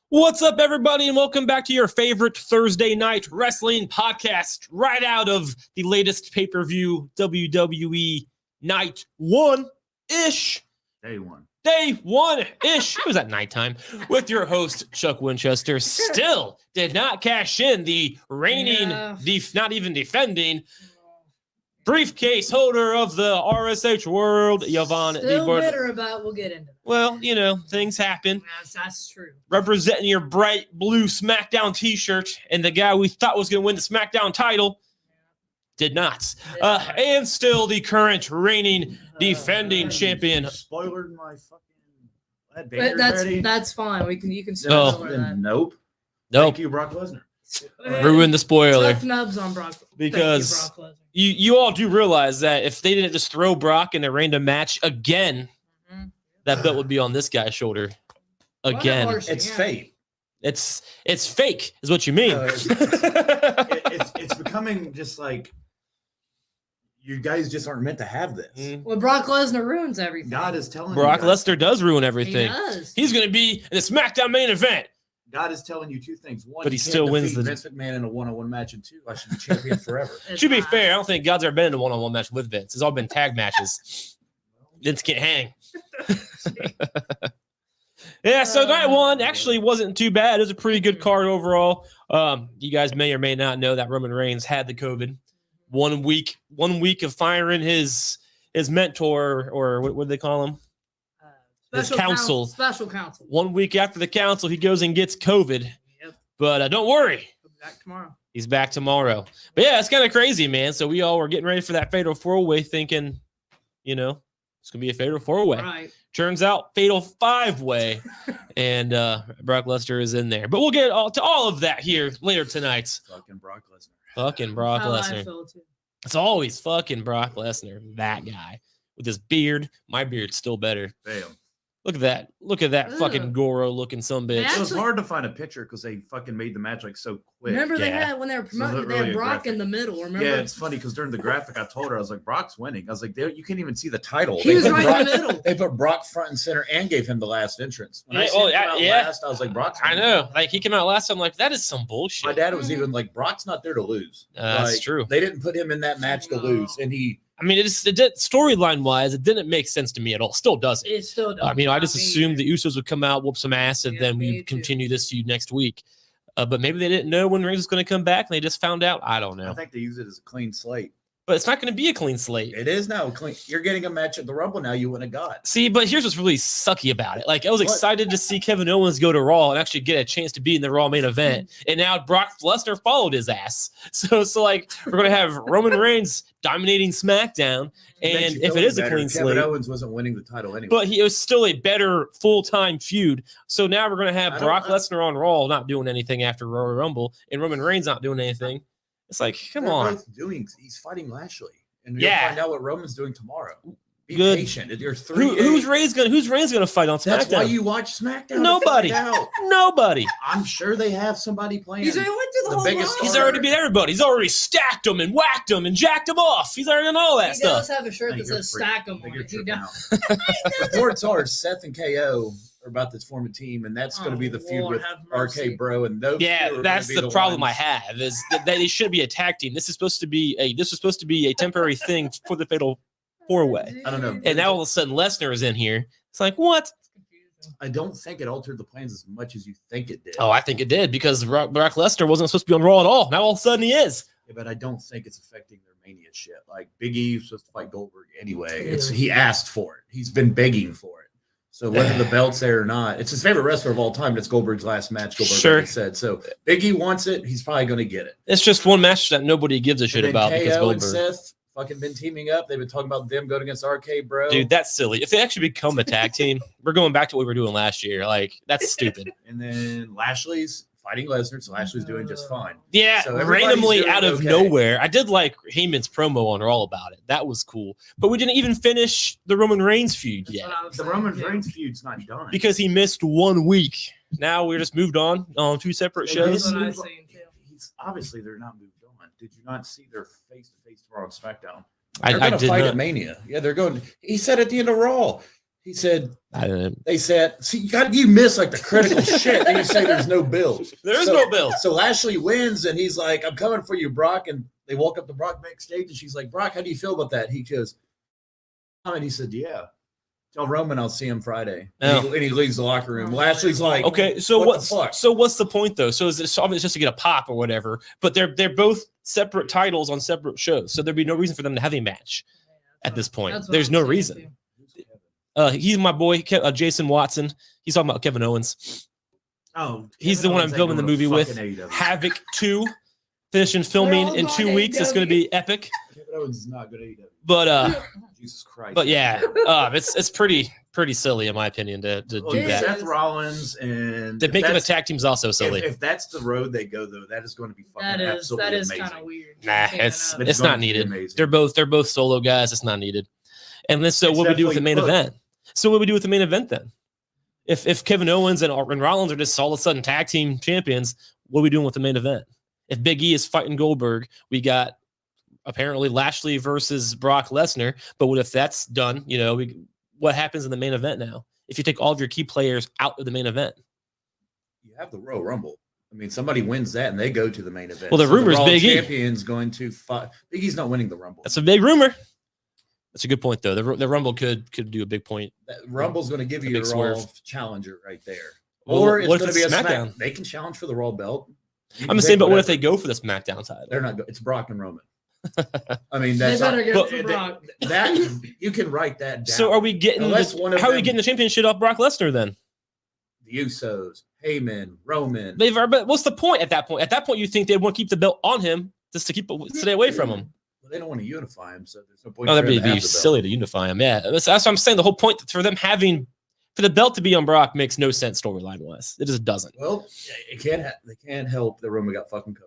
What's up, everybody, and welcome back to your favorite Thursday night wrestling podcast, right out of the latest pay-per-view, WWE Night 1-ish. Day one. Day 1-ish. It was at nighttime with your host, Chuck Winchester. Still did not cash in the reigning, not even defending, briefcase holder of the RSH World, Yvonne. Still bitter about. We'll get into that. Well, you know, things happen. That's true. Representing your bright blue SmackDown t-shirt, and the guy we thought was going to win the SmackDown title did not. And still the current reigning defending champion. Spoilered my fucking. But that's fine. You can spoil that. Nope. Nope. Thank you, Brock Lesnar. Ruined the spoiler. Tough nubs on Brock. Because you all do realize that if they didn't just throw Brock in a random match again, that belt would be on this guy's shoulder again. It's fate. It's fake, is what you mean. It's becoming just like you guys just aren't meant to have this. Well, Brock Lesnar ruins everything. God is telling Brock you guys, Lesnar does ruin everything. He does. He's going to be in the SmackDown main event. God is telling you two things. One, But he you can't still wins defeat the- Vince McMahon in a one-on-one match, and two, I should be champion forever. To be fair, I don't think God's ever been in a one-on-one match with Vince. It's all been tag matches. Vince can't hang. Yeah, so night one actually wasn't too bad. It was a pretty good card overall. You guys may or may not know that Roman Reigns had the COVID. 1 week of firing his mentor, or what do they call him? His counsel. Special counsel. 1 week after the council, he goes and gets COVID. Yep. But don't worry. Back tomorrow. He's back tomorrow. But yeah, it's kind of crazy, man. So we all were getting ready for that fatal four-way thinking, it's going to be a fatal four-way. Right. Turns out fatal five-way, and Brock Lesnar is in there. But we'll get to all of that here later tonight. Fucking Brock Lesnar. Fucking Brock How I Lesnar. feel too. It's always fucking Brock Lesnar, that guy. With his beard. My beard's still better. Damn. Look at that. Look at that Ugh. fucking Goro-looking sumbitch. Yeah. It was Actually- hard to find a picture because they fucking made the match like so quick. Remember they Yeah. had when they were This is promoting, they really had Brock graphic. in the middle. Remember? Yeah, it's funny because during the graphic, I told her, I was like, Brock's winning. I was like, you can't even see the title. He They was put right Brock- in the middle. They put Brock front and center and gave him the last entrance. When I Yeah, seen oh, him come out yeah. last, I was like, Brock's I winning. know. Like, he came out last time, like, that is some bullshit. My dad was even like, Brock's not there to lose. That's Like, true. They didn't put him in that match to lose. And he, I mean, it did, storyline-wise, it didn't make sense to me at all. Still doesn't. It still does. I mean, I just assumed the Usos would come out, whoop some ass, and Yeah, then me we too. continue this feud next week. But maybe they didn't know when Reigns was going to come back, and they just found out. I don't I know. think they use it as a clean slate. But it's not going to be a clean slate. It is now clean. You're getting a match at the Rumble now. You wouldn't have got. See, but here's what's really sucky about it. Like, I was What? excited to see Kevin Owens go to Raw and actually get a chance to be in the Raw main event. And now Brock Lesnar followed his ass. So like, we're going to have Roman Reigns dominating SmackDown. Makes And you if feel it is a better. clean Kevin slate, Owens wasn't winning the title anyway. but it was still a better full-time feud. So now we're going to have I don't- Brock Lesnar on Raw not doing anything after Royal Rumble and Roman Reigns not doing anything. It's like, come They're on. both doing. He's fighting Lashley, and Yeah. you'll find out what Roman's doing tomorrow. Be Good. patient. You're 3 Who's days. Reigns gonna fight on SmackDown? That's why you watch SmackDown. to Nobody. find out. Nobody. I'm sure they have somebody playing. He's already went through the, The whole biggest roster. He's already beat everybody. He's already stacked them and whacked them and jacked them off. He's already done all that He stuff. does have a shirt I that think says you're "Stack 'em" I think on you're it. He tripping does. out. Reports are Seth and KO are about to form a team, and that's going to be the feud Lord with have mercy. RK Bro and those. two Yeah, are that's gonna be the problem I ones. have is that they should be a tag team. This was supposed to be a temporary thing for the Fatal Four-Way. I don't know. And now all of a sudden Lesnar is in here. It's like, what? I don't think it altered the plans as much as you think it did. Oh, I think it did because Brock Lesnar wasn't supposed to be on Raw at all. Now all of a sudden he is. Yeah, but I don't think it's affecting their Mania shit. Like Big E was supposed to fight Goldberg anyway. He asked for it. He's been begging for it. So whether the belt's there or not, it's his favorite wrestler of all time. And it's Goldberg's last match. Goldberg Sure. already said. So Big E wants it. He's probably going to get it. It's just one match that nobody gives a shit And then about because KO and Goldberg. Seth fucking been teaming up. They've been talking about them going against RK Bro. Dude, that's silly. If they actually become a tag team, we're going back to what we were doing last year. Like, that's stupid. And then Lashley's fighting Lesnar, so Lashley's doing just fine. Yeah, So everybody's randomly doing out of okay. nowhere. I did like Heyman's promo on Raw about it. That was cool. But we didn't even finish the Roman Reigns feud That's yet what I was The saying, Roman yeah. Reigns feud's not done. because he missed 1 week. Now we're just moved on two separate They shows. just what I moved seen, on. too. He's obviously they're not moved on. Did you not see their face-to-face tomorrow on SmackDown? I They're going to did fight not. at Mania. Yeah, they're going. He said at the end of Raw, He said, I don't know. they said, see, you miss like the critical shit. And you say there's no bill. There is no bill. So Lashley wins, and he's like, I'm coming for you, Brock. And they walk up to Brock backstage, and she's like, Brock, how do you feel about that? He goes, and he said, yeah. Tell Roman I'll see him Friday. Oh. And he leaves the locker room. Lashley's like, Okay, so what the fuck? So what's the point though? So is it obviously just to get a pop or whatever? But they're both separate titles on separate shows, so there'd be no reason for them to have a match at this point. There's no reason. He's my boy, Jason Watson. He's talking about Kevin Owens. Oh, He's the one I'm filming the movie with. Havoc 2, finishing filming in 2 weeks. It's going to be epic. Kevin Owens is not good at AEW. But Jesus Christ. But yeah, it's pretty silly in my opinion to do that. Seth Rollins and They make them attack teams also silly. If that's the road they go, though, that is going to be fucking absolutely amazing. kind of weird. Nah, it's It's not going to be needed. amazing. They're both solo guys. It's not needed. And then so It's what we do with the main definitely event? So what we do with the main event then? If Kevin Owens and Rollins are just all of a sudden tag team champions, what are we doing with the main event? If Big E is fighting Goldberg, we got apparently Lashley versus Brock Lesnar. But what if that's done? You know, what happens in the main event now? If you take all of your key players out of the main event, You have the Royal Rumble. I mean, somebody wins that and they go to the main event. Well, the rumor is Raw Big E. Champion's going to fight. Big E's not winning the Rumble. that's a big rumor. That's a good point, though. The Rumble could do a big point. That Rumble's going to give A you big a Raw swerve. challenger right there. Well, Or it's what if going to it's be a SmackDown? They can challenge for the Raw belt. You I'm can just saying, pick but what if they whatever. go for the SmackDown title? They're not. It's Brock and Roman. I mean, They that's better not, get but- it for Brock. that you can write that down. So are we getting? Unless one of how are we them- getting the championship off Brock Lesnar then? the Usos, Heyman, Roman? But what's the point at that point? At that point, you think they want to keep the belt on him just to stay away from him? Well, they don't want to unify him, so there's no point. Oh, for that'd them to be have the belt. silly to unify him. Yeah, that's what I'm saying. The whole point for them for the belt to be on Brock makes no sense storyline wise. It just doesn't. Well, it can't. They can't help that Roman got fucking COVID.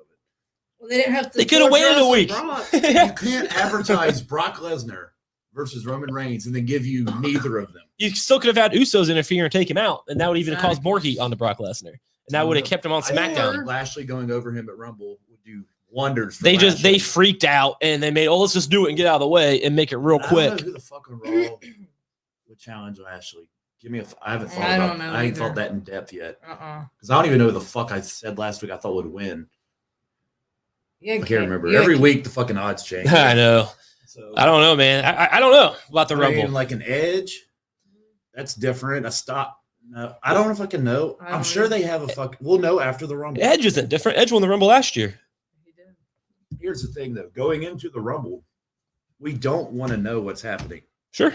Well, they didn't have to. They could have waited a week. You can't advertise Brock Lesnar versus Roman Reigns and then give you neither of them. You still could have had Usos interfere and take him out, and that would even cause more heat on the Brock Lesnar, and that would have kept him on I think SmackDown. Lashley going over him at Rumble would do wonders. For They Lashley. freaked out and they made, oh, let's just do it and get out of the way and make it real I don't quick. know who the fuck on Raw would challenge Lashley? Give me a. I haven't thought I about. don't know I ain't either. thought that in depth yet Uh-uh. because I don't even know who the fuck I said last week I thought would win. You I can't remember. you Every week the fucking odds change. I know. So I don't know, man. I don't know about the I mean, Rumble. like an Edge, that's different. A stop. No, I don't know if I can know. I I'm don't sure know. they have a fuck. We'll know after the Rumble. Edge isn't different. Edge won the Rumble last year. He did. Here's the thing, though. Going into the Rumble, we don't want to know what's happening. Sure.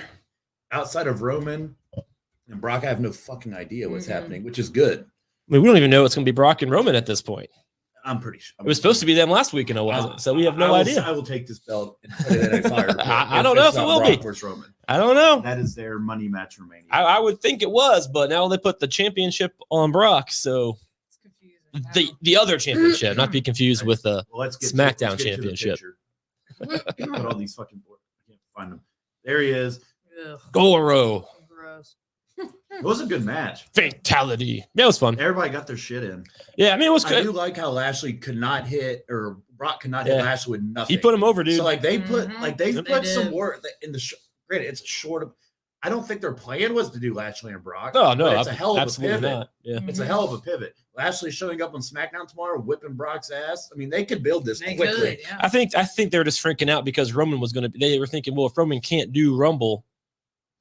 Outside of Roman and Brock, I have no fucking idea what's Mhm. happening, which is good. I mean, we don't even know it's going to be Brock and Roman at this point. I'm pretty sure. It was supposed to be them last week and it wasn't. So we have no I will, idea. I will take this belt and put it in a fire. I don't know if it will be. Versus Roman. I don't know. That is their money match for Mania. I would think it was, but now they put the championship on Brock. So It's confusing. the other championship, not be confused with the Well, let's get SmackDown let's get to the Championship. picture. Put all these fucking boards. I can't find them. There he is. Ugh, Goro gross. It was a good match. fatality. Yeah, it was fun. Everybody got their shit in. Yeah, I mean, it was I good. do like how Lashley could not hit, or Brock could not hit Yeah. Lashley with nothing. He put him over, dude. So like they put Mhm. like they've They put some did. work in the. Granted, it's a short. I don't think their plan was to do Lashley and Brock. Oh no, but it's a hell of a absolutely pivot. not. Yeah, It's a hell of a pivot. Lashley showing up on SmackDown tomorrow, whipping Brock's ass. I mean, they could build this They quickly. could, yeah. I think they're just freaking out because Roman was going to. They were thinking, well, if Roman can't do Rumble,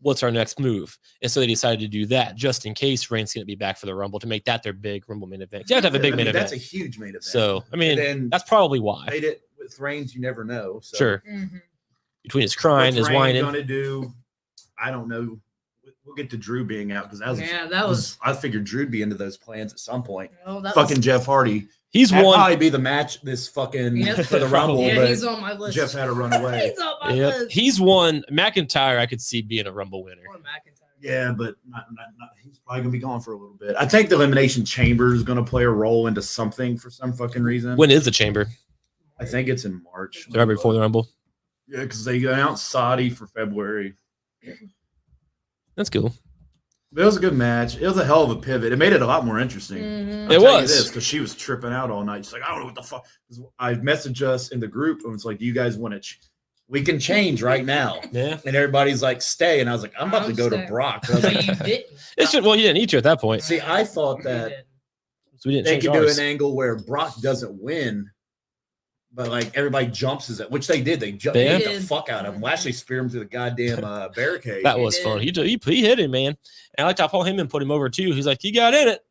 what's our next move? And so they decided to do that just in case Reigns going to be back for the Rumble to make that their big Rumble main event. You have to have a big I main mean, event. That's a huge main event. So I mean, and then that's probably why. made it with Reigns. You never know. So Sure, Mhm. between his crying, his What's Reigns whining. Gonna do. I don't know. We'll get to Drew being out because that was. Yeah, that was. I figured Drew'd be into those plans at some point. Oh, that Fucking was, Jeff Hardy. He's That'd won. probably be the match this fucking Yep. for the Rumble, yeah, but he's on my list. Jeff had to run away. He's on my Yep. list. He's won. McIntyre, I could see being a Rumble winner. Or McIntyre. Yeah, but not, he's probably gonna be gone for a little bit. I think the Elimination Chamber is gonna play a role into something for some fucking reason. When is the Chamber? I think it's in March. Right before the Rumble. Yeah, because they announced Saudi for February. That's cool. It was a good match. It was a hell of a pivot. It made it a lot more interesting. Mhm. It was. because she was tripping out all night. She's like, I don't know what the fuck. I messaged us in the group and it's like, do you guys want to? we can change right now. Yeah. And everybody's like, stay. And I was like, I'm about to go to staying. Brock. I was No, like, you didn't. It should, well, he didn't eat you at that point. see, I thought You that didn't. So we didn't they change could do ours. an angle where Brock doesn't win, but like everybody jumps his, which they did. They jumped Yeah. the fuck out of him. Lashley speared him through the goddamn barricade. That was fun. He hit him, man. And I liked how Paul Heyman put him over too. He's like, he got in it.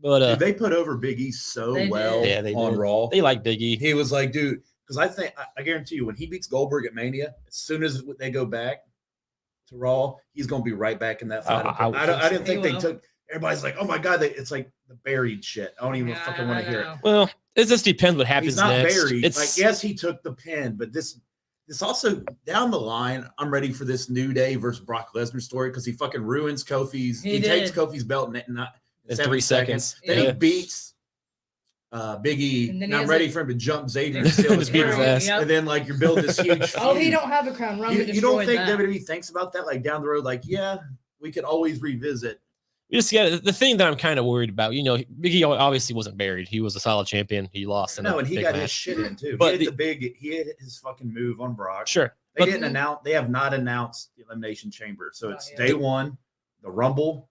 But Dude, they put over Big E so They well did. Yeah, they on did. Raw. They like Big E. He was like, dude, because I guarantee you, when he beats Goldberg at Mania, as soon as they go back to Raw, he's going to be right back in that fight. I didn't think He they will. took. Everybody's like, oh my god, it's like the buried shit. I don't even fucking want to hear it. Well, it just depends what happens He's not next. buried. It's Like, yes, he took the pin, but this also down the line, I'm ready for this New Day versus Brock Lesnar story because he fucking ruins Kofi's. He takes did. Kofi's belt in 3 7 seconds. Then Yeah. he beats Big E. And then And he I'm has ready a- for him to jump Xavier and steal his Just beat his crown. ass. Yep. And then like you're building this huge. Oh, he feud. don't have a crown. Roman You don't destroyed think that. WWE thinks about that like down the road? Like, yeah, we could always revisit. we just got the thing that I'm kind of worried about. You know, Big E obviously wasn't buried. He was a solid champion. He lost in No, a and he big got his match. shit in too. But He hit his fucking move on Brock. Sure. They But- didn't announce. They have not announced the Elimination Chamber. So Not it's yet. day one, the Rumble,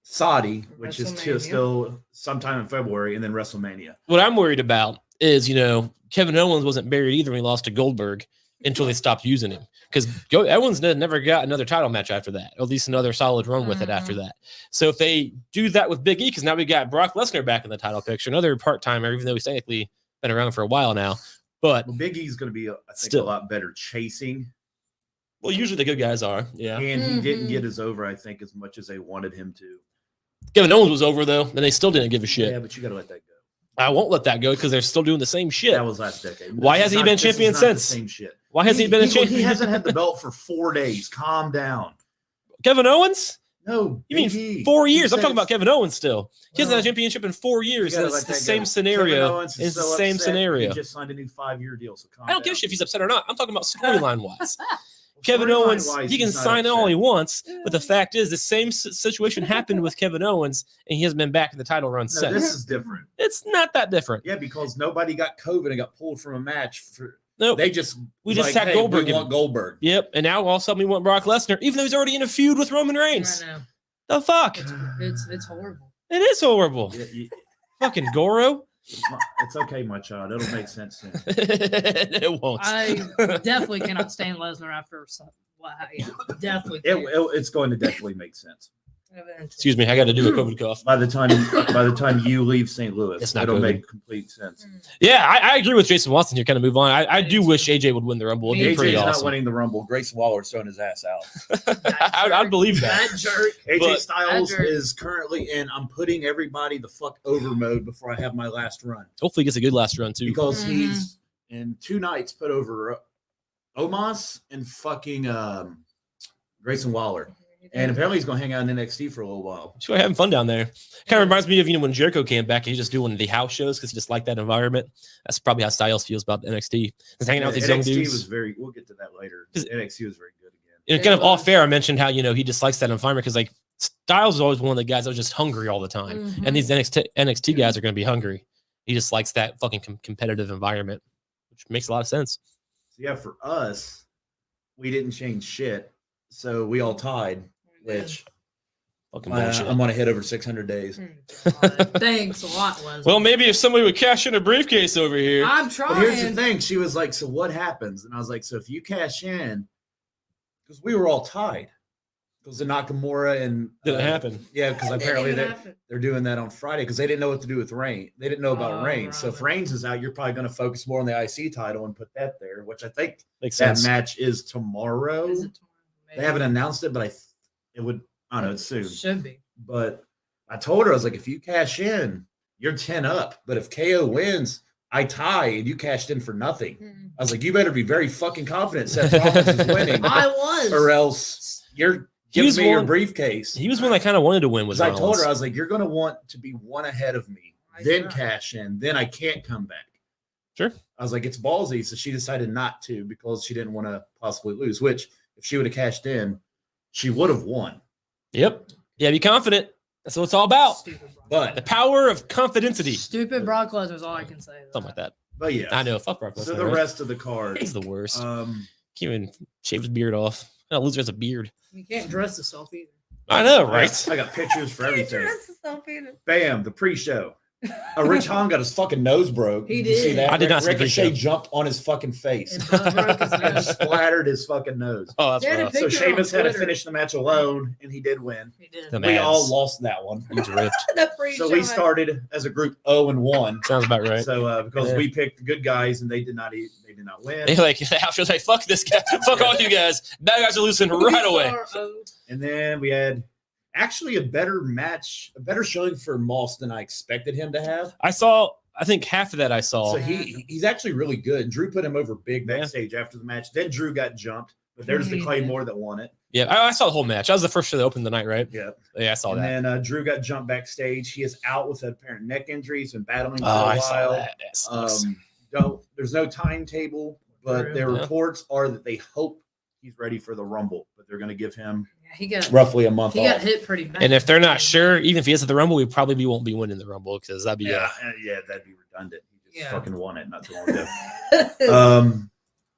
Saudi, which is WrestleMania. still sometime in February, and then WrestleMania. What I'm worried about is, you know, Kevin Owens wasn't buried either when he lost to Goldberg until they stopped using him. Because Owens never got another title match after that, or at least another solid run with it after that. So if they do that with Big E, because now we got Brock Lesnar back in the title picture, another part-timer, even though he's technically been around for a while now. But, Well, Big E's going to be, I think, Still. a lot better chasing. well, usually the good guys are. Yeah. And he didn't Mhm. get his over, I think, as much as they wanted him to. Kevin Owens was over, though, and they still didn't give a shit. Yeah, but you got to let that go. I won't let that go because they're still doing the same shit. That was last decade. Why This hasn't is he not- been this is champion not the since? Same shit. Why hasn't he been a champion? He hasn't had the belt for 4 days. Calm down. Kevin Owens? No, You mean Big E. 4 You years? I'm said talking about Kevin Owens still. He hasn't had a Well, championship in 4 years. you gotta And let it's the that same go. scenario. Kevin Owens is It's the so same upset. scenario. He just signed a new 5-year deal. So calm I don't down. give a shit if he's upset or not. I'm talking about storyline wise. Kevin Storyline Owens, wise, he can he's not sign all he upset. wants, but the fact is, the same situation happened with Kevin Owens, and he hasn't been back in the title run No, since. this is different. It's not that different. Yeah, because nobody got COVID and got pulled from a match. Nope. They just We was just like, sacked hey, Goldberg We and- want Goldberg. Yep. And now all of a sudden we want Brock Lesnar, even though he's already in a feud with Roman Reigns. I know. The fuck? It's horrible. It is horrible. Yeah, Fucking Goro. it's okay, my child. It'll make sense soon. It won't. I definitely cannot stand Lesnar after yeah, definitely. It, can't. it's going to definitely make sense. Excuse me, I got to do a COVID cough. By the time you leave St. Louis, It's not it'll COVID. make complete sense. Yeah, I agree with Jason Watson here. Kind of move on. I Me do too. wish AJ would win the Rumble. It'd be Me pretty AJ's not awesome. winning the Rumble. Grayson Waller's throwing his ass out. I'd believe that. That jerk. AJ But- Styles That jerk. is currently in I'm putting everybody the fuck over mode before I have my last run. Hopefully, he gets a good last run too. Because Mhm. he's in 2 nights put over Omos and fucking Grayson Waller. And apparently he's going to hang out in NXT for a little while. He's having fun down there. Kind of reminds me of when Jericho came back. He's just doing the house shows because he just liked that environment. That's probably how Styles feels about NXT. He's hanging out with these young NXT dudes. was very. We'll get to that later. 'Cause- NXT was very good again. And kind of off air, I mentioned how he just likes that environment because like Styles is always one of the guys that was just hungry all the time, Mhm. and these NXT guys are going to be hungry. He just likes that fucking competitive environment, which makes a lot of sense. So yeah, for us, we didn't change shit, so we all tied. Which Fucking bullshit. I'm gonna hit over 600 days. Thanks a lot, Lesnar. Well, maybe if somebody would cash in a briefcase over here. I'm But trying. here's the thing: she was like, "So what happens?" And I was like, "So if you cash in, because we were all tied, because the Nakamura and Didn't happen. Yeah, because It didn't apparently even they're happen. they're doing that on Friday because they didn't know what to do with Reigns. They didn't know about Oh, Reigns. So if right. Reigns is out, you're probably going to focus more on the IC title and put that there, which I think Makes that sense. match is tomorrow. Is it tomorrow? They haven't announced it, but it would. I don't know. It's soon. Should be. But I told her, I was like, if you cash in, you're 10 up. But if KO wins, I tie and you cashed in for nothing. I was like, you better be very fucking confident Seth Rollins is winning, I was. or else you're He was giving me your one- briefcase. He was one that kind of wanted to win. Was Because I told her, I Rollins. was like, you're going to want to be one ahead of me, I then know. cash in, then I can't come back. Sure. I was like, it's ballsy. So she decided not to because she didn't want to possibly lose, which if she would have cashed in, she would have won. Yep. Yeah, be confident. That's what it's all about. Stupid Brock. But The power of confidentity. Stupid Brock Lesnar is all I can say. Something like that. But yeah, I know. Fuck Brock Lesnar. So the right? rest of the card, He's the worst. um, Can't even shave his beard off. That loser has a beard. You can't dress yourself either. I know, right? I got pictures for everything. Dress yourself either. Bam, the pre-show. Rich Holland got his fucking nose broke. He You see did. that? I did not see the Ricochet pre-show. jumped on his fucking face And broke his and nose. splattered his fucking nose. Oh, that's They had a rough. picture So on Sheamus had to Twitter. finish the match alone, and he did win. He did. The We all Mads. lost that one. He's ripped. The pre-show. So we started as a group 0-1. Sounds about right. So because Yeah. we picked the good guys and they did not win. They're like, the house shows like, fuck this guy. Fuck all you guys. Bad guys are losing right away. And then we had actually a better match, a better showing for Moss than I expected him to have. I think half of that I saw. So he's actually really good. Drew put him over big backstage after the match. Then Drew got jumped, but there's the He Claymore that won it. Yeah, I saw the whole match. That was the first show that opened the night, right? Yeah. Yeah, I saw And that. then Drew got jumped backstage. He is out with an apparent neck injury. He's been battling for Oh, a I saw while. that. That sucks. There's no timetable, but their Yeah. reports are that they hope he's ready for the Rumble, but they're going to give him Yeah, he got roughly a month he off. got hit pretty bad. And if they're not sure, even if he is at the Rumble, we probably won't be winning the Rumble because that'd be Yeah, that'd be redundant. He just Yeah. fucking won it not too long ago.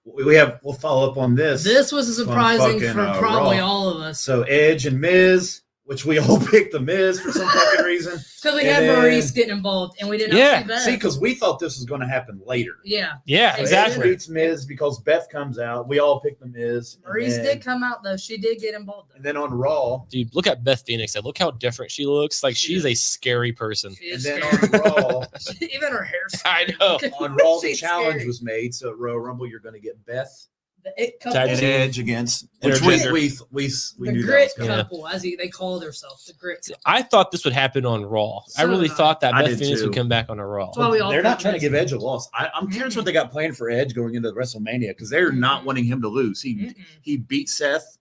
We'll follow up on this. This was surprising fucking, for probably Raw. all of us So Edge and Miz, which we all picked the Miz for some fucking reason. because we and had then- Maurice getting involved and we didn't Yeah, see Beth. See, because we thought this was going to happen later. Yeah, Yeah, So exactly. Edge beats Miz because Beth comes out. We all picked the Miz. and Maurice then- did come out though. She did get involved. And then on Raw, Dude, look at Beth Phoenix. Look how different she looks. Like She she's is. a scary person. She and is then scary. on Raw, Even her hair. I know. on Raw, the She's challenge scary. was made. So at Royal Rumble, you're going to get Beth The it couple, Tag and team. Edge against, which Intergender. we the knew that grit was coming. couple, as they call themselves, the grit. Couple. I thought this would happen on Raw. I So really did I. thought that I Beth did Phoenix too. would come back on a Raw. That's why we all They're not picked trying to Miz. give Edge a loss. I'm curious what they got planned for Edge going into WrestleMania because they're not wanting him to lose. Mm-mm. He beat Seth.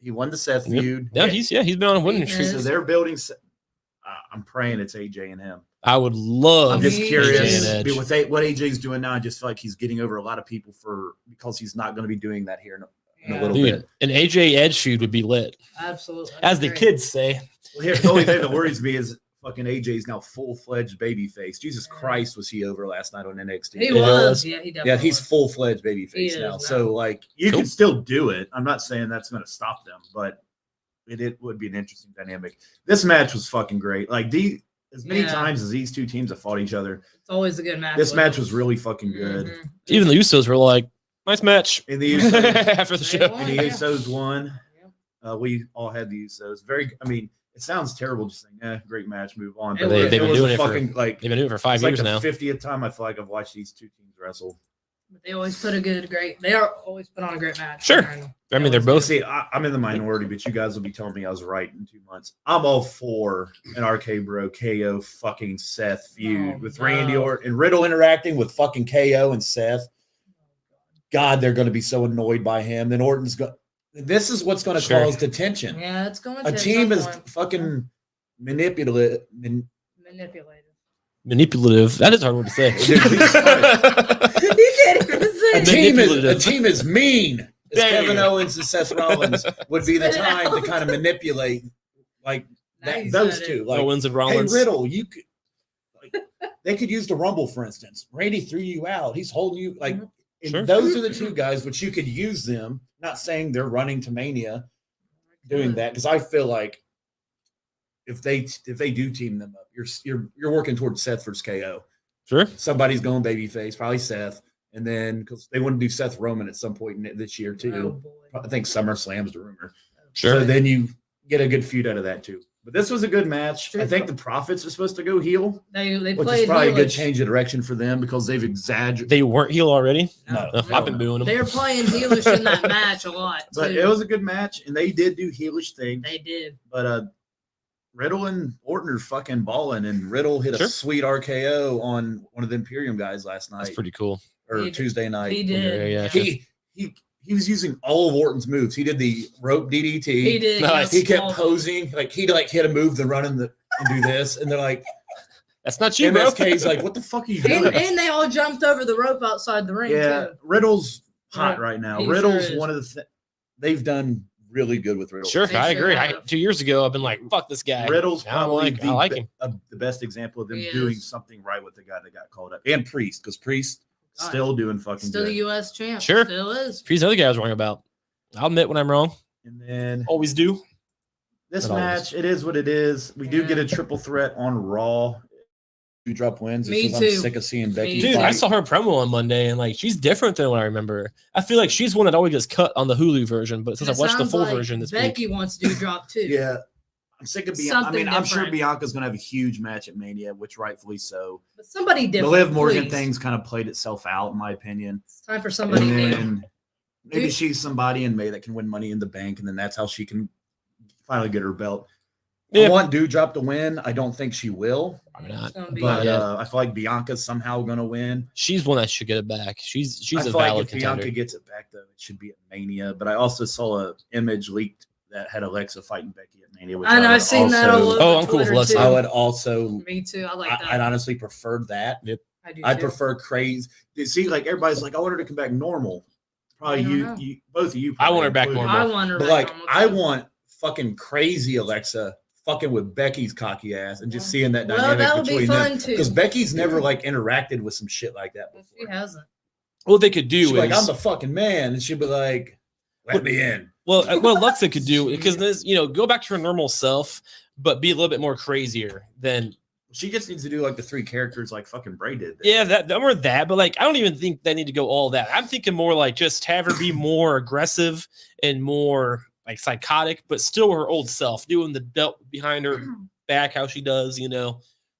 He won the Seth Yep. feud. Yeah, he's been on a winning He streak. is. So they're building. I'm praying it's AJ and him. I would love. I'm just AJ curious and Edge. with what AJ's doing now. I just feel like he's getting over a lot of people because he's not going to be doing that here in a Yeah, little Dude, bit. an AJ Edge feud would be lit, absolutely. as the Great. kids say. Well, here, the only thing that worries me is fucking AJ's now full-fledged babyface. Jesus Christ, was he over last night on NXT? He It was. is. Yeah, he definitely. Yeah, he's was. full-fledged He babyface is now. now. So like you Cool. can still do it. I'm not saying that's going to stop them, but it would be an interesting dynamic. This match was fucking great. Like as many Yeah. times as these two teams have fought each other, It's always a good match. this with match him. was really fucking good. Mhm. Even the Usos were like, nice match And the Usos, after the They show. won. and the Yeah. Usos won. Yeah. We all had the Usos. It sounds terrible just saying, great match, move on. It was. They've been was doing a it for- fucking like They've been doing it for 5 it's like years the now. 50th time I feel like I've watched these two teams wrestle. But they always put a great. They are always put on a great match. Sure. I mean, they're both. See, I'm in the minority, but you guys will be telling me I was right in 2 months. I'm all for an RK Bro KO fucking Seth feud Oh, with no. Randy Orton and Riddle interacting with fucking KO and Seth. God, they're going to be so annoyed by him. Then Orton's going. This is what's going to Sure. cause the tension. Yeah, it's going A to. team is at some point. fucking manipulative. Manipulated. Manipulative. That is a hard word to say. You can't even A say. Manipulative. team is mean. As There you Kevin go. Owens and Seth Rollins would be the Spit it time out. to kind of manipulate like Now that, you those said two. it. Like, Owens and hey, Rollins. Riddle, you could. Like, they could use the Rumble, for instance. Randy threw you out. He's holding you like. Mhm. and Sure. Those are the two guys which you could use them. Not saying they're running to Mania doing that because I feel like if they do team them up, you're working towards Seth versus KO. Sure. Somebody's going babyface, probably Seth, and then because they want to do Seth Roman at some point this year Oh, too. boy. I think SummerSlam's the rumor. Sure. So then you get a good feud out of that too. But this was a good match. I think the Profits are supposed to go heel, They which played is probably a good heelish. change of direction for them because they've exaggerated. They weren't heel already. No, No, I've been booing them. They were playing heelish in that match a lot. But too. it was a good match, and they did do heelish things. They did. But Riddle and Orton are fucking balling, and Riddle hit Sure. a sweet RKO on one of the Imperium guys last night That's pretty cool. or He- Tuesday night. He did. Yeah, He was using all of Orton's moves. He did the rope DDT. He did. Nice. He kept Small- posing like he'd like hit a move, then run and do this, and they're like, That's not you, bro. MSK's like, what the fuck are you And, doing? and they all jumped over the rope outside the ring Yeah, too. Riddle's hot Yeah, right now. he Riddle's sure is. one of the they've done really good with Riddle. Sure, They I sure agree. have. 2 years ago, I've been like, "Fuck this guy." Riddle's Now I'm probably like, I like him. the best example of them He doing is. something right with the guy that got called up, and Priest because Priest Still doing fucking Still good. the U.S. champ. Sure. Still is. She's the other guy I was wrong about. I'll admit when I'm wrong. And then Always do. this Not always. match, it is what it is. We do Yeah. get a triple threat on Raw. Drop wins. Me because too. I'm sick of seeing Becky. Dude, fight. I saw her promo on Monday, and like she's different than what I remember. I feel like she's one that always gets cut on the Hulu version, but since And I it watched the sounds full like version this Becky week, wants to drop too. Yeah. I'm sick of Bianca. I Something mean, I'm sure different. Bianca's going to have a huge match at Mania, which rightfully so. But somebody The different. Liv Morgan please. thing's kind of played itself out, in my opinion. It's time for somebody And new. then maybe Dude. she's somebody in May that can win Money in the Bank, and then that's how she can finally get her belt. Yeah. I want Doudrop to win. I don't think she will, probably not. It's gonna be but Yeah. I feel like Bianca's somehow going to win. She's one that should get it back. She's I a feel like valid if Bianca contender. gets it back, though, it should be at Mania. But I also saw an image leaked that had Alexa fighting Becky at Mania. Which I know. would I've seen that all also- over Oh, I'm cool with Twitter, Alexa. too. I would also. Me too. I like that. I'd honestly prefer that. I do I'd too. prefer crazy. You see, like everybody's like, I want her to come back normal. Probably I don't know. you, both of you. I want her back included. normal. I want her But back like, on with I that. want fucking crazy Alexa fucking with Becky's cocky ass and just Yeah. seeing that Well, dynamic that would be between fun, them. too. Because Becky's never like interacted with some shit like that She before. hasn't. What they could do She's is like, I'm the fucking man, and she'd be like, let me in. well, what Alexa could do because this, go back to her normal self, but be a little bit more crazier than. She just needs to do like the three characters like fucking Bray did. Yeah, that, but like I don't even think they need to go all that. I'm thinking more like just have her be more aggressive and more like psychotic, but still her old self, doing the belt behind her back, how she does,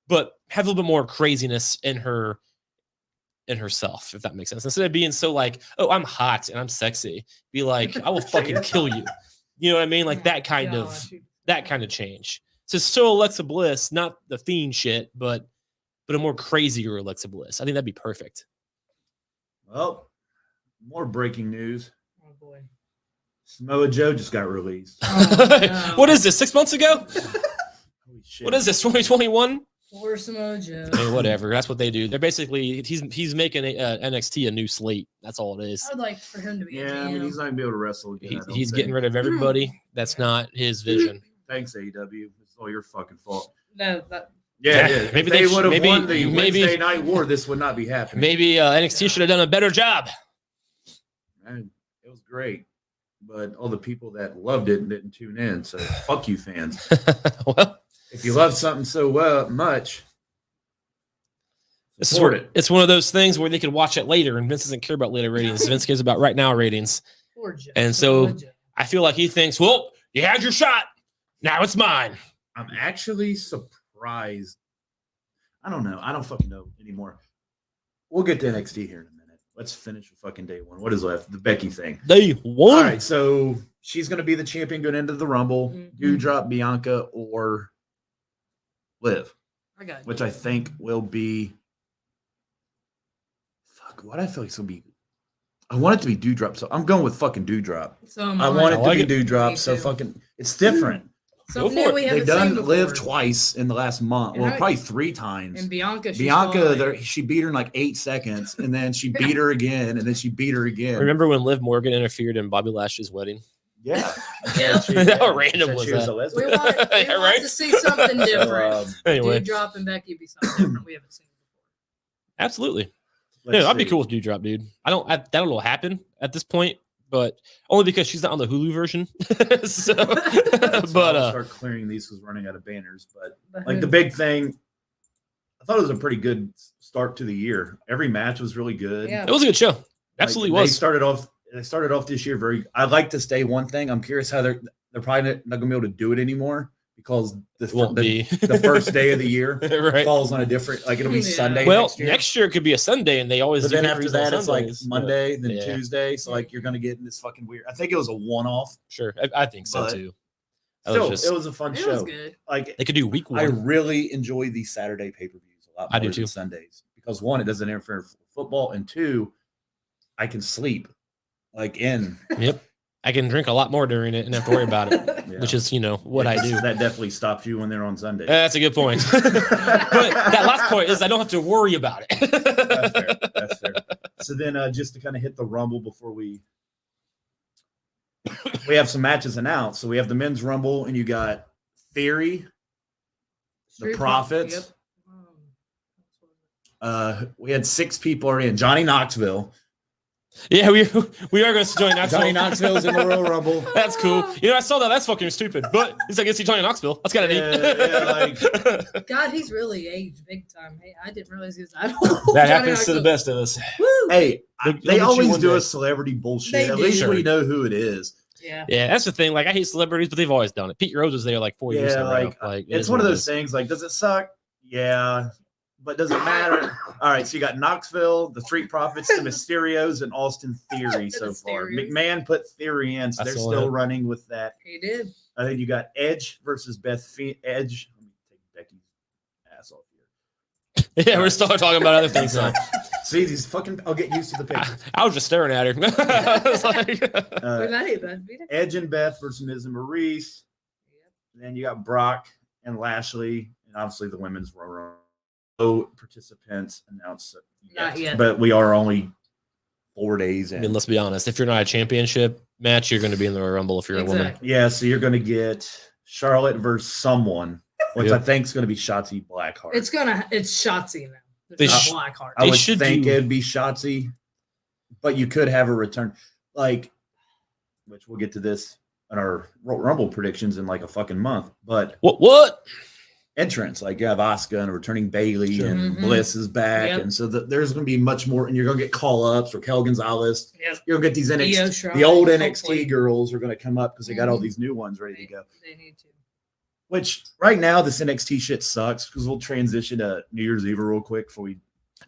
but have a little bit more craziness in herself, if that makes sense. Instead of being so like, oh, I'm hot and I'm sexy, be like, I will fucking kill you. You know what I mean? Like that kind of change. So still Alexa Bliss, not the Fiend shit, but a more crazier Alexa Bliss. I think that'd be perfect. Well, more breaking news. Oh boy. Samoa Joe just got released. Oh, no. What is this? 6 months ago? Holy shit. What is this? 2021? Poor Samoa Joe. Hey, whatever. That's what they do. They're basically he's making NXT a new slate. That's all it is. I would like for him to be. Yeah, I mean, he's not gonna be able to wrestle again. I don't He's think. getting rid of everybody. That's not his vision. Thanks, AEW. It's all your fucking fault. No, that, Yeah, Yeah, it is. maybe If they they would have maybe- won the maybe- Wednesday Night War, this would not be happening. Maybe NXT should have done a better job. Man, it was great, but all the people that loved it didn't tune in. So fuck you, fans. Well, If you love something so much, this is support where it. it's one of those things where they could watch it later, and Vince doesn't care about later ratings. Vince cares about right now ratings. poor Joe. And so- Samoa Joe. I feel like he thinks, well, you had your shot. Now it's mine. I'm actually surprised. I don't know. I don't fucking know anymore. We'll get to NXT here in a minute. Let's finish with fucking day one. What is left? The Becky thing. They won. All right, so she's going to be the champion going into the Rumble. Mhm. Doudrop, Bianca, or Liv, I got you. which I think will be. Fuck, what I feel like it's going to be. I want it to be Doudrop, so I'm going with fucking Doudrop. So am I want it I to like be it. Doudrop, Me so too. fucking. It's different. Something Go for new we it. haven't They've seen done before. Liv twice in the last month. And Well, I- probably 3 times. And Bianca, she's Bianca, fine. there, she beat her in like 8 seconds, and then she beat her again, and then she beat her again. Remember when Liv Morgan interfered in Bobby Lashley's wedding? Yeah. Yeah. She- How random said was she was that? a We lesbian. want, we Yeah, want right? to see something So, different. Anyway, Doudrop and Becky be something different we haven't seen before. absolutely. let's Yeah, I'd be see. cool with Doudrop, dude. That'll happen at this point, but only because she's not on the Hulu version. So, So but I'll start clearing these because we're running out of banners. But But like the big thing, I thought it was a pretty good start to the year. Every match was really good. Yeah. it was a good show. Like, Absolutely They was. started off this year very. I'd like to stay one thing. I'm curious how they're probably not going to be able to do it anymore because It won't be the first day of the year right. falls on a different. Like it'll be Yeah. Sunday. Well, next year. it could be a Sunday, and they always. But do then hit after reads on that, it's like Sundays, but Monday, then yeah. Tuesday. So like you're gonna get in this fucking weird. I think it was a one-off. Sure, I think so But too. That Still, was it was a fun It show. was good. Like They could do week I one. really enjoy these Saturday pay-per-views a lot I more do than too. Sundays because one, it doesn't interfere with football, and two, I can sleep like in. Yep, I can drink a lot more during it and have to worry about it, Yeah. which is what I do. That definitely stops you when they're on Sunday. That's a good point. But that last point is I don't have to worry about That's it. fair. That's fair. So then, just to kind of hit the Rumble before we have some matches announced. So we have the men's Rumble, and you got Theory, Street Profits. Yep. We had 6 people already in. Johnny Knoxville. Yeah, we are going to join Knoxville. Johnny Knoxville's in the Royal Rumble. That's cool. You know, I saw that. That's fucking stupid. But he's like, is he Johnny Knoxville? That's kind of neat. God, he's really aged big time. Hey, I didn't realize he was that old. That happens to the best of us. Woo. Hey, they always do day. a celebrity bullshit. They At least do. we know who it is. Yeah. Yeah, that's the thing. Like, I hate celebrities, but they've always done it. Pete Rose was there like 4 years ago. Like it's one of those things. Like, does it suck? Yeah. But does it matter? All right, so you got Knoxville, the Street Profits, the Mysterios, and Austin Theory so far. McMahon put Theory in, so they're still running with that. He did. I think you got Edge versus Edge. Let me take Becky's ass off here. Yeah, we're still talking about other things now. See, these fucking. I'll get used to the picture. I was just staring at her. I was like, Edge and Beth versus Miz and Maurice. Yep. Then you got Brock and Lashley, and obviously the women's Royal. No participants announced Not yet. But we are only 4 days in. I mean, let's be honest. If you're not a championship match, you're going to be in the Royal Rumble if you're a woman. Yeah, so you're going to get Charlotte versus someone, which I think is going to be Shotzi Blackheart. It's Shotzi now. There's not Blackheart. I would think it'd be Shotzi, but you could have a return, like, which we'll get to this in our Royal Rumble predictions in like a fucking month. But what? Entrance, like you have Asuka and a returning Bailey and Bliss is back, and so there's going to be much more, and you're going to get call-ups. Raquel Gonzalez, you're going to get these NXT, the old NXT girls are going to come up because they got all these new ones ready to go. They need to. Which right now this NXT shit sucks because we'll transition to New Year's Eve real quick before we.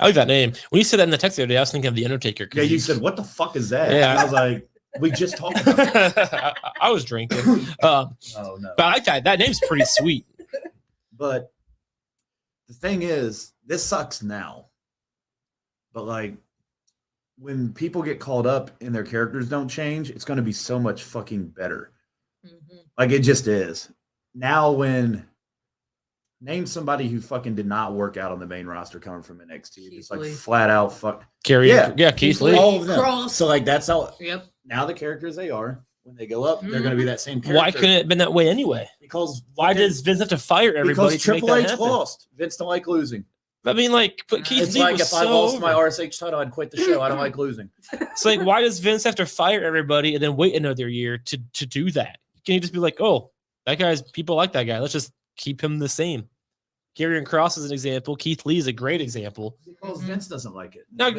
I like that name. When you said that in the text the other day, I was thinking of the Undertaker. Yeah, you said, "What the fuck is that?" Yeah, and I was like, "We just talked about it." I was drinking. Oh no, but I like that. That name's pretty sweet. But the thing is, this sucks now. But like, when people get called up and their characters don't change, it's going to be so much fucking better. Like, it just is. Now, name somebody who fucking did not work out on the main roster coming from NXT. It's like flat out fuck. Keith Lee. All of them. So like, that's how. Yep. Now the characters they are. When they go up, they're going to be that same character. Why couldn't it have been that way anyway? Because why does Vince have to fire everybody? Because Triple H lost. Vince don't like losing. I mean, like, but Keith it's Lee like was if I lost my RSH title, I'd quit the show. I don't like losing. It's like, why does Vince have to fire everybody and then wait another year to do that? Can he just be like, oh, that guy's people like that guy. Let's just keep him the same. Karrion Kross is an example. Keith Lee is a great example. Because Vince doesn't like it. Not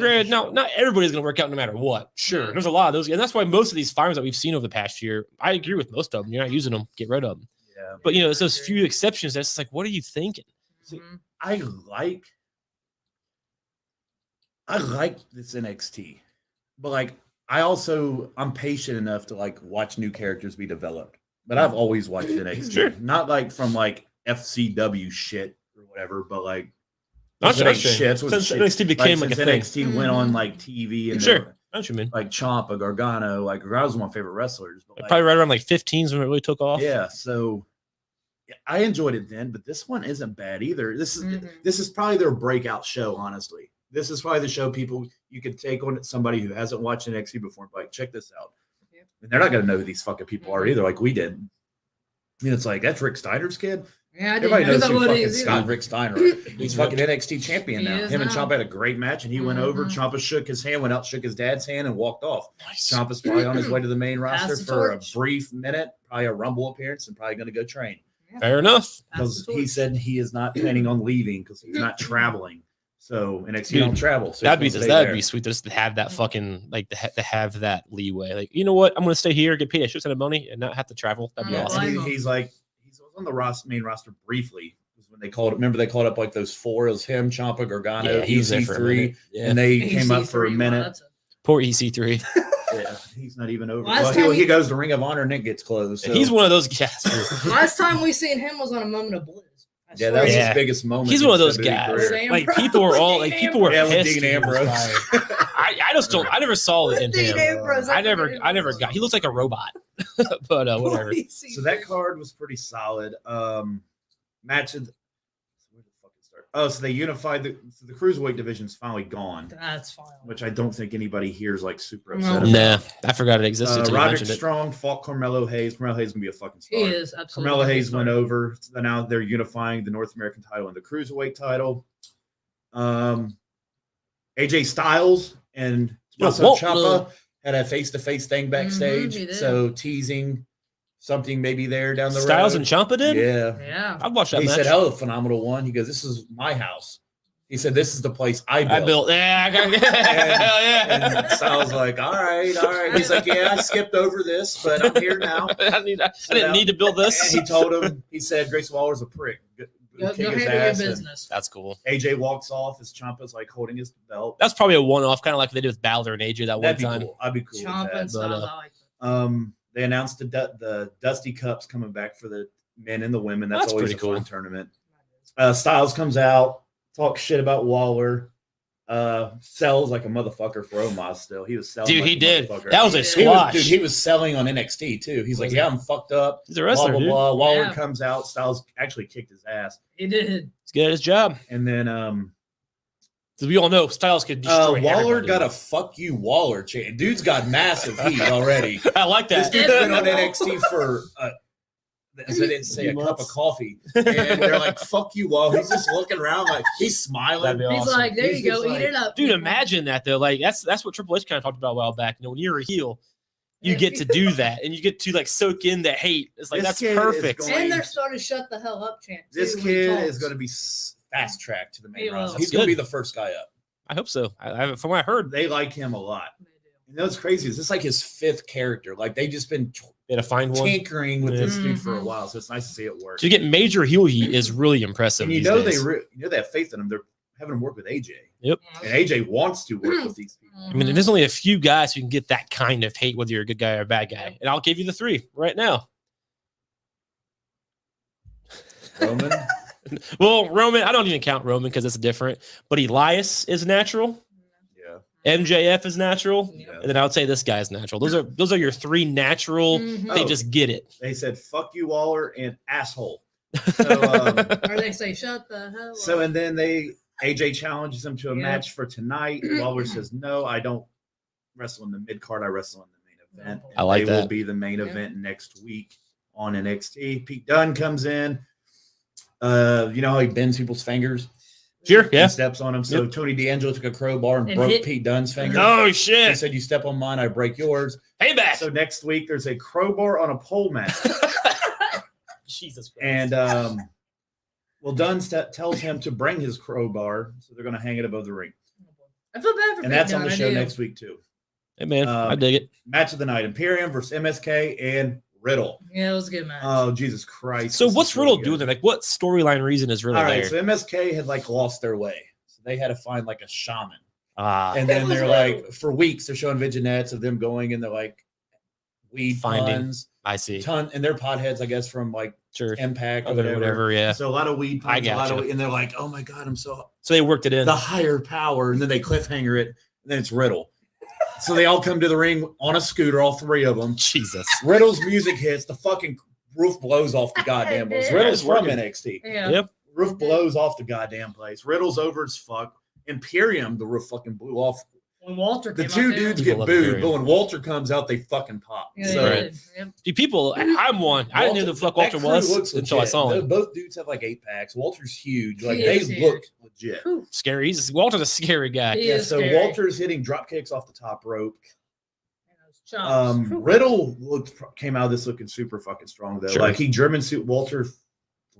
everybody's going to work out no matter what. Sure. There's a lot of those. And that's why most of these firings that we've seen over the past year, I agree with most of them. You're not using them. Get rid of them. Yeah. But, it's those few exceptions that's like, what are you thinking? See, I like this NXT. But, like, I'm patient enough to, like, watch new characters be developed. But I've always watched NXT. Sure. Not, like, from, like, FCW shit or whatever, but like not shit. Since NXT became like a thing. NXT went on like TV and sure, what you mean? Like Ciampa, Gargano, like Gargano's one of my favorite wrestlers. But like, probably right around like 15s when it really took off. Yeah, so I enjoyed it then, but this one isn't bad either. This is probably their breakout show. Honestly, this is probably the show people you could take on somebody who hasn't watched NXT before. Like, check this out, and they're not gonna know who these fucking people are either, like we did. It's like, that's Rick Steiner's kid. Yeah, everybody knows who fucking Rick Steiner is. He's fucking NXT champion now. Him and Ciampa had a great match, and he went over. Ciampa shook his hand, went out, shook his dad's hand, and walked off. Nice. Ciampa's probably on his way to the main roster for a brief minute, probably a Rumble appearance, and probably going to go train. Fair enough. Because he said he is not planning on leaving because he's not traveling. So NXT don't travel. So that'd be sweet just to have that fucking to have that leeway. Like, you know what? I'm going to stay here, get paid a shit ton of money, and not have to travel. That'd be awesome. He's on the main roster briefly. When they called, remember they called up like those four. It was him, Ciampa, Gargano, EC3, and they came up for a minute. Poor EC3. Yeah, he's not even over. Well, he goes to Ring of Honor, and it gets closed. So. He's one of those guys. Last time we seen him was on a Moment of Bliss. Yeah, that was his biggest moment. He's one of those guys. Like people were pissed. Dean Ambrose. I just don't. I never saw it in him. I never got. He looks like a robot. But whatever. So that card was pretty solid. Matches. Where the fuck it start? Oh, so they unified the cruiserweight division's finally gone. That's fine. Which I don't think anybody here is like super upset about. Nah, I forgot it existed. Roderick Strong fought Carmelo Hayes. Carmelo Hayes is gonna be a fucking star. He is absolutely. Carmelo Hayes went over. So now they're unifying the North American title and the cruiserweight title. AJ Styles and Tommaso Ciampa had a face-to-face thing backstage. So teasing something maybe there down the road. Styles and Ciampa did? Yeah. I'd watch that He match. said, "Oh, phenomenal one." He goes, "This is my house." He said, "This is the place I built." Yeah. And Styles like, all right. He's like, "Yeah, I skipped over this, but I'm here now." I didn't need to build this. And he told him, he said, "Grayson Waller's a prick. Go handle your business." That's cool. AJ walks off as Ciampa's like holding his belt. That's probably a one-off, kind of like they did with Balor and AJ that That'd one be time. cool. I'd be cool Ciampa with and that. Styles, I like that. They announced the Dusty Cups coming back for the men and the women. That's always pretty a cool fun tournament. Styles comes out, talks shit about Waller. Sells like a motherfucker for Omos still. He was selling. Dude, like he a did. motherfucker. That was a squash. He was selling on NXT too. He's like, "Yeah, I'm fucked up." He's a wrestler, blah, blah, dude. blah. Waller Yeah. comes out. Styles actually kicked his ass. He did. He's good at his job. And then Because we all know Styles could destroy Waller everybody. got a "fuck you, Waller" chant. Dude's got massive heat already. I like This that. dude's been on NXT for I didn't say a cup of coffee, and they're like, "Fuck you, Waller." He's just looking around like he's smiling. That'd be He's awesome. like, there He's you go, just eat like- it up. Dude, people. imagine that though. Like that's what Triple H kind of talked about a while back. You know, when you're a heel, you get to do that, and you get to like soak in the hate. It's like This that's kid is perfect. going- And they're starting to shut the hell up chant. This too, when he kid talks. is going to be fast tracked to the main He will. roster. That's He's going to good. be the first guy up. I hope so. From what I heard, They like him a lot. They do. You know what's crazy is this like his fifth character. Like they just been they had to find one. tinkering with this dude for a Mhm. while, so it's nice to see it work. To get major heel heat is really impressive. And you these know days. they have faith in him. They're having him work with AJ, Yep. and AJ wants to work with these people. I mean, there's only a few guys who can get that kind of hate, whether you're a good guy or a bad guy. And I'll give you the three right now. Roman, Well, Roman, I don't even count Roman because it's different. But Elias is natural. yeah, MJF is natural. Yeah. And then I would say this guy's natural. Those are your three natural. Mhm. They Oh. just get it. they said "fuck you, Waller" and "asshole." So, Or they say, shut the hell so up. and then AJ challenges him to a Yeah. match for tonight. Waller says, "No, I don't wrestle in the mid card. I wrestle in the main event." I like they will that. be the main Yeah. event next week on NXT. Pete Dunne comes in. You know how he bends people's fingers? Sure. Yeah. And steps on him. So Tony D'Angelo took a crowbar and And broke hit- Pete Dunne's finger. Oh, He shit. said, "You step on mine, I break yours." Hey, back. So next week there's a crowbar on a pole match, Jesus Christ. and Dunne tells him to bring his crowbar, so they're going to hang it above the ring, I feel bad for and that's Pete on the Dunne, show I do. next week too. Hey, man. I dig it. Match of the night: Imperium versus MSK and Riddle. Yeah, it was a good match. Oh Jesus Christ! So this what's is really Riddle good. doing there? Like, what storyline reason is Riddle All right, there? so MSK had like lost their way, so they had to find like a shaman. And It then was they're Riddle. like, for weeks, they're showing vignettes of them going and they're like, weed Finding. puns, I see. and they're potheads, I guess, from like Sure. Impact or Whatever. whatever. Yeah. So a lot of weed I puns, a lot gotcha. of, and they're like, "Oh my god, I'm so So they worked it in. the higher power," and then they cliffhanger it, and then it's Riddle. So they all come to the ring on a scooter, all three of them. Jesus. Riddle's music hits, the fucking roof blows off the goddamn place. Yeah, Riddle's it's from working. NXT. Yeah. Yep. Roof blows off the goddamn place. Riddle's over as fuck. Imperium, the roof fucking blew off. When Walter The came two out there, dudes People get love booed, Imperium. but when Walter comes out, they fucking pop. Yeah, So they did. Yep. Dude, people, I'm one. I didn't know who the fuck that Walter crew was looks until I legit. saw him. Both dudes have like 8-packs. Walter's huge. Like He they is huge. look legit. Whew. Scary. Walter's a scary guy. He Yeah, is so scary. Walter's hitting drop kicks off the top rope. And those chops. Whew. Riddle came out of this looking super fucking strong though. Sure. Like he German suit Walter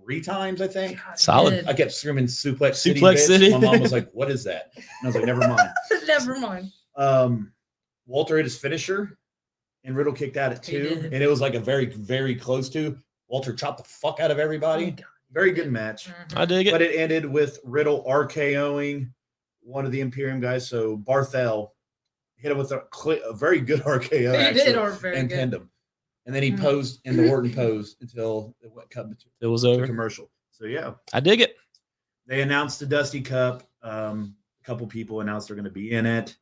3 times, I think. God, Solid. he I kept screaming Suplex City. Suplex bitch. City. My mom was like, "What is that?" And I was like, "Never mind." did. Never mind. Walter hit his finisher, and Riddle kicked out at He 2, did. and it was like a very, very close to. Walter chopped the fuck out of Oh, everybody. God. Very good match, Mhm. I dig it. but it ended with Riddle RKOing one of the Imperium guys. So Barthel hit him with a very good RKO He actually, did or very and good. pinned him. And then he Mhm. posed in the Orton pose until it went cut It was to over. commercial. So yeah, I dig it. they announced the Dusty Cup. A couple people announced they're going to be in it.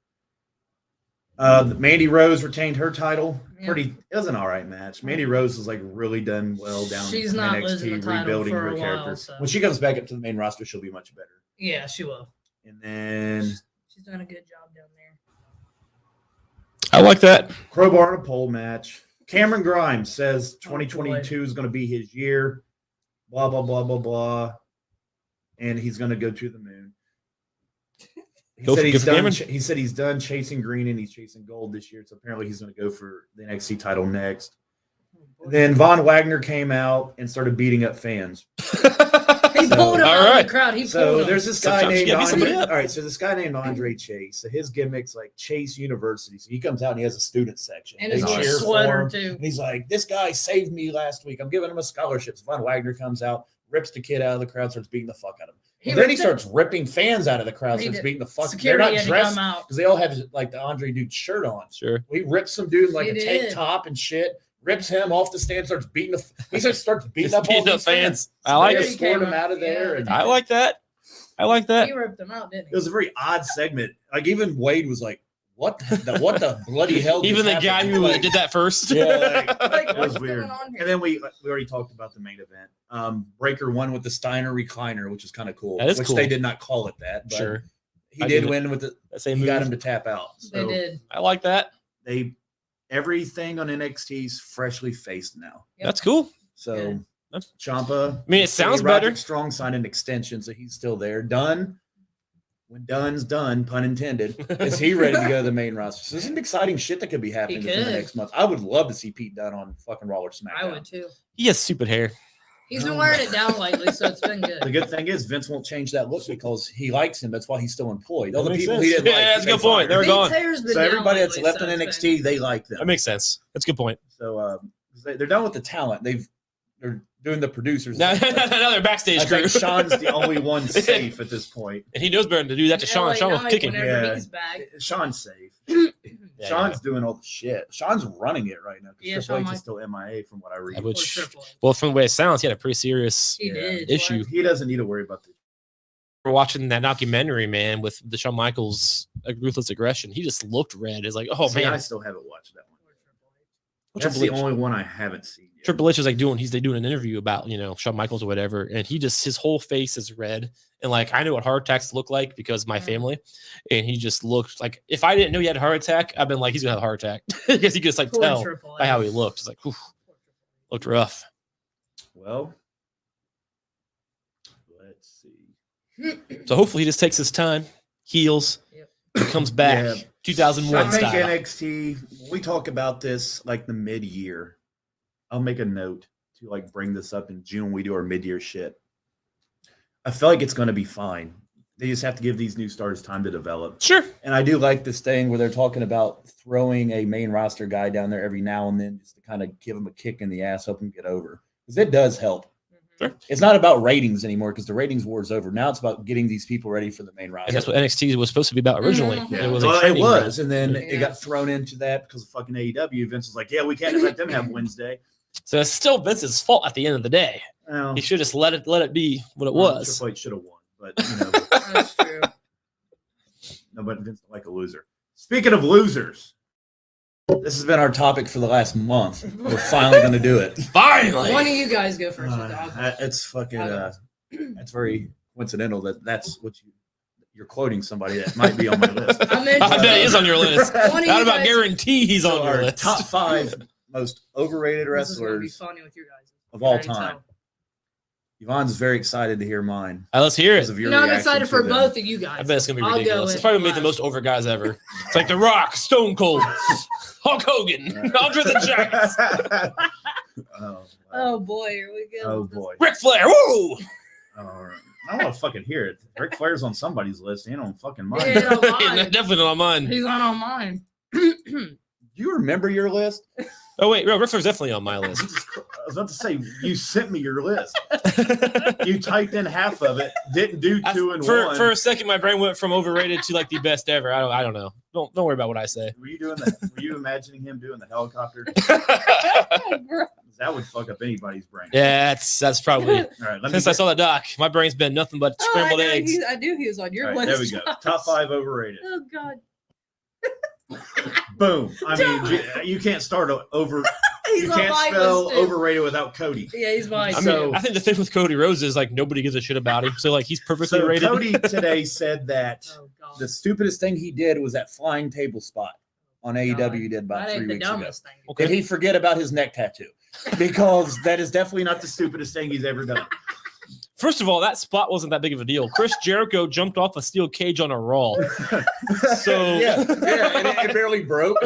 Mandy Rose retained her title. Yeah. It was an all right match. Mandy Rose is like really done well down She's in not NXT, losing the title rebuilding for her a while, character. so. When she comes back up to the main roster, she'll be much better. Yeah, she will. And then She's doing a good job down there. I like that. crowbar and a pole match. Cameron Grimes says Oh, boy. 2022 is going to be his year. Blah blah blah blah blah, and he's going to go to the moon. Go for good Cameron. He said he's done chasing green and he's chasing gold this year. So apparently he's going to go for the NXT title next. Then Von Wagner came out and started beating up fans. He pulled him out of the crowd. There's this guy named Andre. All right, so this guy named Andre Chase. So his gimmick's like Chase University. So he comes out and he has a student section. And they his cheer sweater for him. too. And he's like, "This guy saved me last week. I'm giving him a scholarship." So Von Wagner comes out, rips the kid out of the crowd, starts beating the fuck out of him. Then he starts ripping fans out of the crowd, starts beating the fuck. They're not dressed because they all have like the Andre dude shirt on. Sure. He rips some dude like a tank top and shit. Rips him off the stand, starts beating starts beating up all these fans. I like it. Escort him out of there. And I like that. He ripped him out, didn't he? it was a very odd segment. Like even Wade was like, "What the bloody hell?" Even the happened? guy who like, did that first. Yeah, Like, it was what's weird. going on here? And then we already talked about the main event. Breaker won with the Steiner recliner, which is kind of cool. That is which cool. they did not call it that, but Sure. he I did get it. win with the. That same He move. got him to tap out. So They did. I like that. everything on NXT's freshly faced now. Yep. That's cool. So Good. Ciampa. I mean, it sounds better. Strong signed an extension, so he's still there. Dunn. When Dunn's done, pun intended, is he ready to go to the main roster? So there's some exciting shit that could be happening within the next month. I would love to see Pete Dunne on fucking Raw or SmackDown. I would too. He has stupid hair. He's been wearing it down lately, so it's been good. The good thing is Vince won't change that look because he likes him. That's why he's still employed. All That the makes people sense. he didn't Yeah, like, that's a they good point. fired. They're gone. So everybody that's left on NXT, they like them. That makes sense. That's a good point. So they're done with the talent. They're doing the producers. Now they're backstage I crew. think Sean's the only one safe at this point. And he knows better than to do that to Sean. Sean was kicking. Yeah. He's back. Sean's safe. Yeah, Sean's doing all the shit. Sean's running it right now. Yeah, Triple H Shawn is still MIA from what I read. Which, Or Triple H. well, from the way it sounds, he had a pretty serious He did. issue. He doesn't need to worry about this. We're watching that documentary, man, with the Shawn Michaels ruthless aggression. He just looked red. It's like, oh See, man, I still haven't watched that one. Triple That's the H. only one I haven't seen yet. Triple H is like doing an interview about Shawn Michaels or whatever, and his whole face is red, and like I know what heart attacks look like because of my family, and he just looked like if I didn't know he had a heart attack, I've been like he's gonna have a heart attack because he could just like Poor tell Triple by H. how he looked. It's like looked rough. Well, let's see. So hopefully he just takes his time, heals, and comes back. Yeah. 2001 I think style. NXT, when we talk about this like the mid-year, I'll make a note to like bring this up in June when we do our mid-year shit. I feel like it's going to be fine. They just have to give these new stars time to develop. Sure. And I do like this thing where they're talking about throwing a main roster guy down there every now and then just to kind of give him a kick in the ass, help him get over. Because it does help. Sure. It's not about ratings anymore because the ratings war is over. Now it's about getting these people ready for the main roster. And that's what NXT was supposed to be about originally. Mhm. Yeah. It was, Well, like, it was, and then Yeah. it got thrown into that because of fucking AEW. Vince was like, "Yeah, we can't let them have Wednesday." So it's still Vince's fault at the end of the day. Well, He should just let it be what it was. Triple H should have won, but That's true. no, but Vince like a loser. Speaking of losers, this has been our topic for the last month. We're finally going to do it. Finally. One of you guys go first. dog. It's fucking. That's very coincidental that what you're quoting somebody that might be on my list. I mentioned I bet he is on your list. One of Not you about guys- guarantee he's So on your our list. top 5 most overrated This is gonna be wrestlers funny with you guys. of all I can time. tell. Yvonne's very excited to hear mine. Let's hear because it. of your No, I'm reaction excited to for them. both of you guys. I bet it's gonna be I'll go ridiculous. with It's probably made the last. most over guys ever. It's like The Rock, Stone Cold, Hulk Hogan, Andre the Giant, Oh, wow. Oh boy, here we go. Oh boy. Ric Flair. Woo! All right. I don't want to fucking hear it. Ric Flair's on somebody's list. He ain't on fucking mine. Yeah, no, mine. Definitely not mine. He's not on mine. Do you remember your list? Oh wait, no, Ric Flair's definitely on my list. I was about to say, you sent me your list. You typed in half of it, didn't do 2 and 1. For a second, my brain went from overrated to like the best ever. I don't know. Don't worry about what I say. Were you imagining him doing the helicopter? That would fuck up anybody's brain. Yeah, that's probably All right. since I saw the doc, my brain's been nothing but scrambled I know, eggs. I knew he was on your All right, list. there we go. Top 5 overrated. Oh God. Boom. I mean, you can't start over. He's You on can't my spell list too. overrated without Cody. Yeah, he's mine. I mean, So- I think the thing with Cody Rhodes is like nobody gives a shit about him. So like he's perfectly So rated. Cody today said that Oh God. the stupidest thing he did was that flying table spot on AEW God. he did about That 3 ain't the weeks ago. dumbest thing. Okay. Did he forget about his neck tattoo? Because that is definitely not the stupidest thing he's ever done. First of all, that spot wasn't that big of a deal. Chris Jericho jumped off a steel cage on a Raw. So yeah, and it barely broke.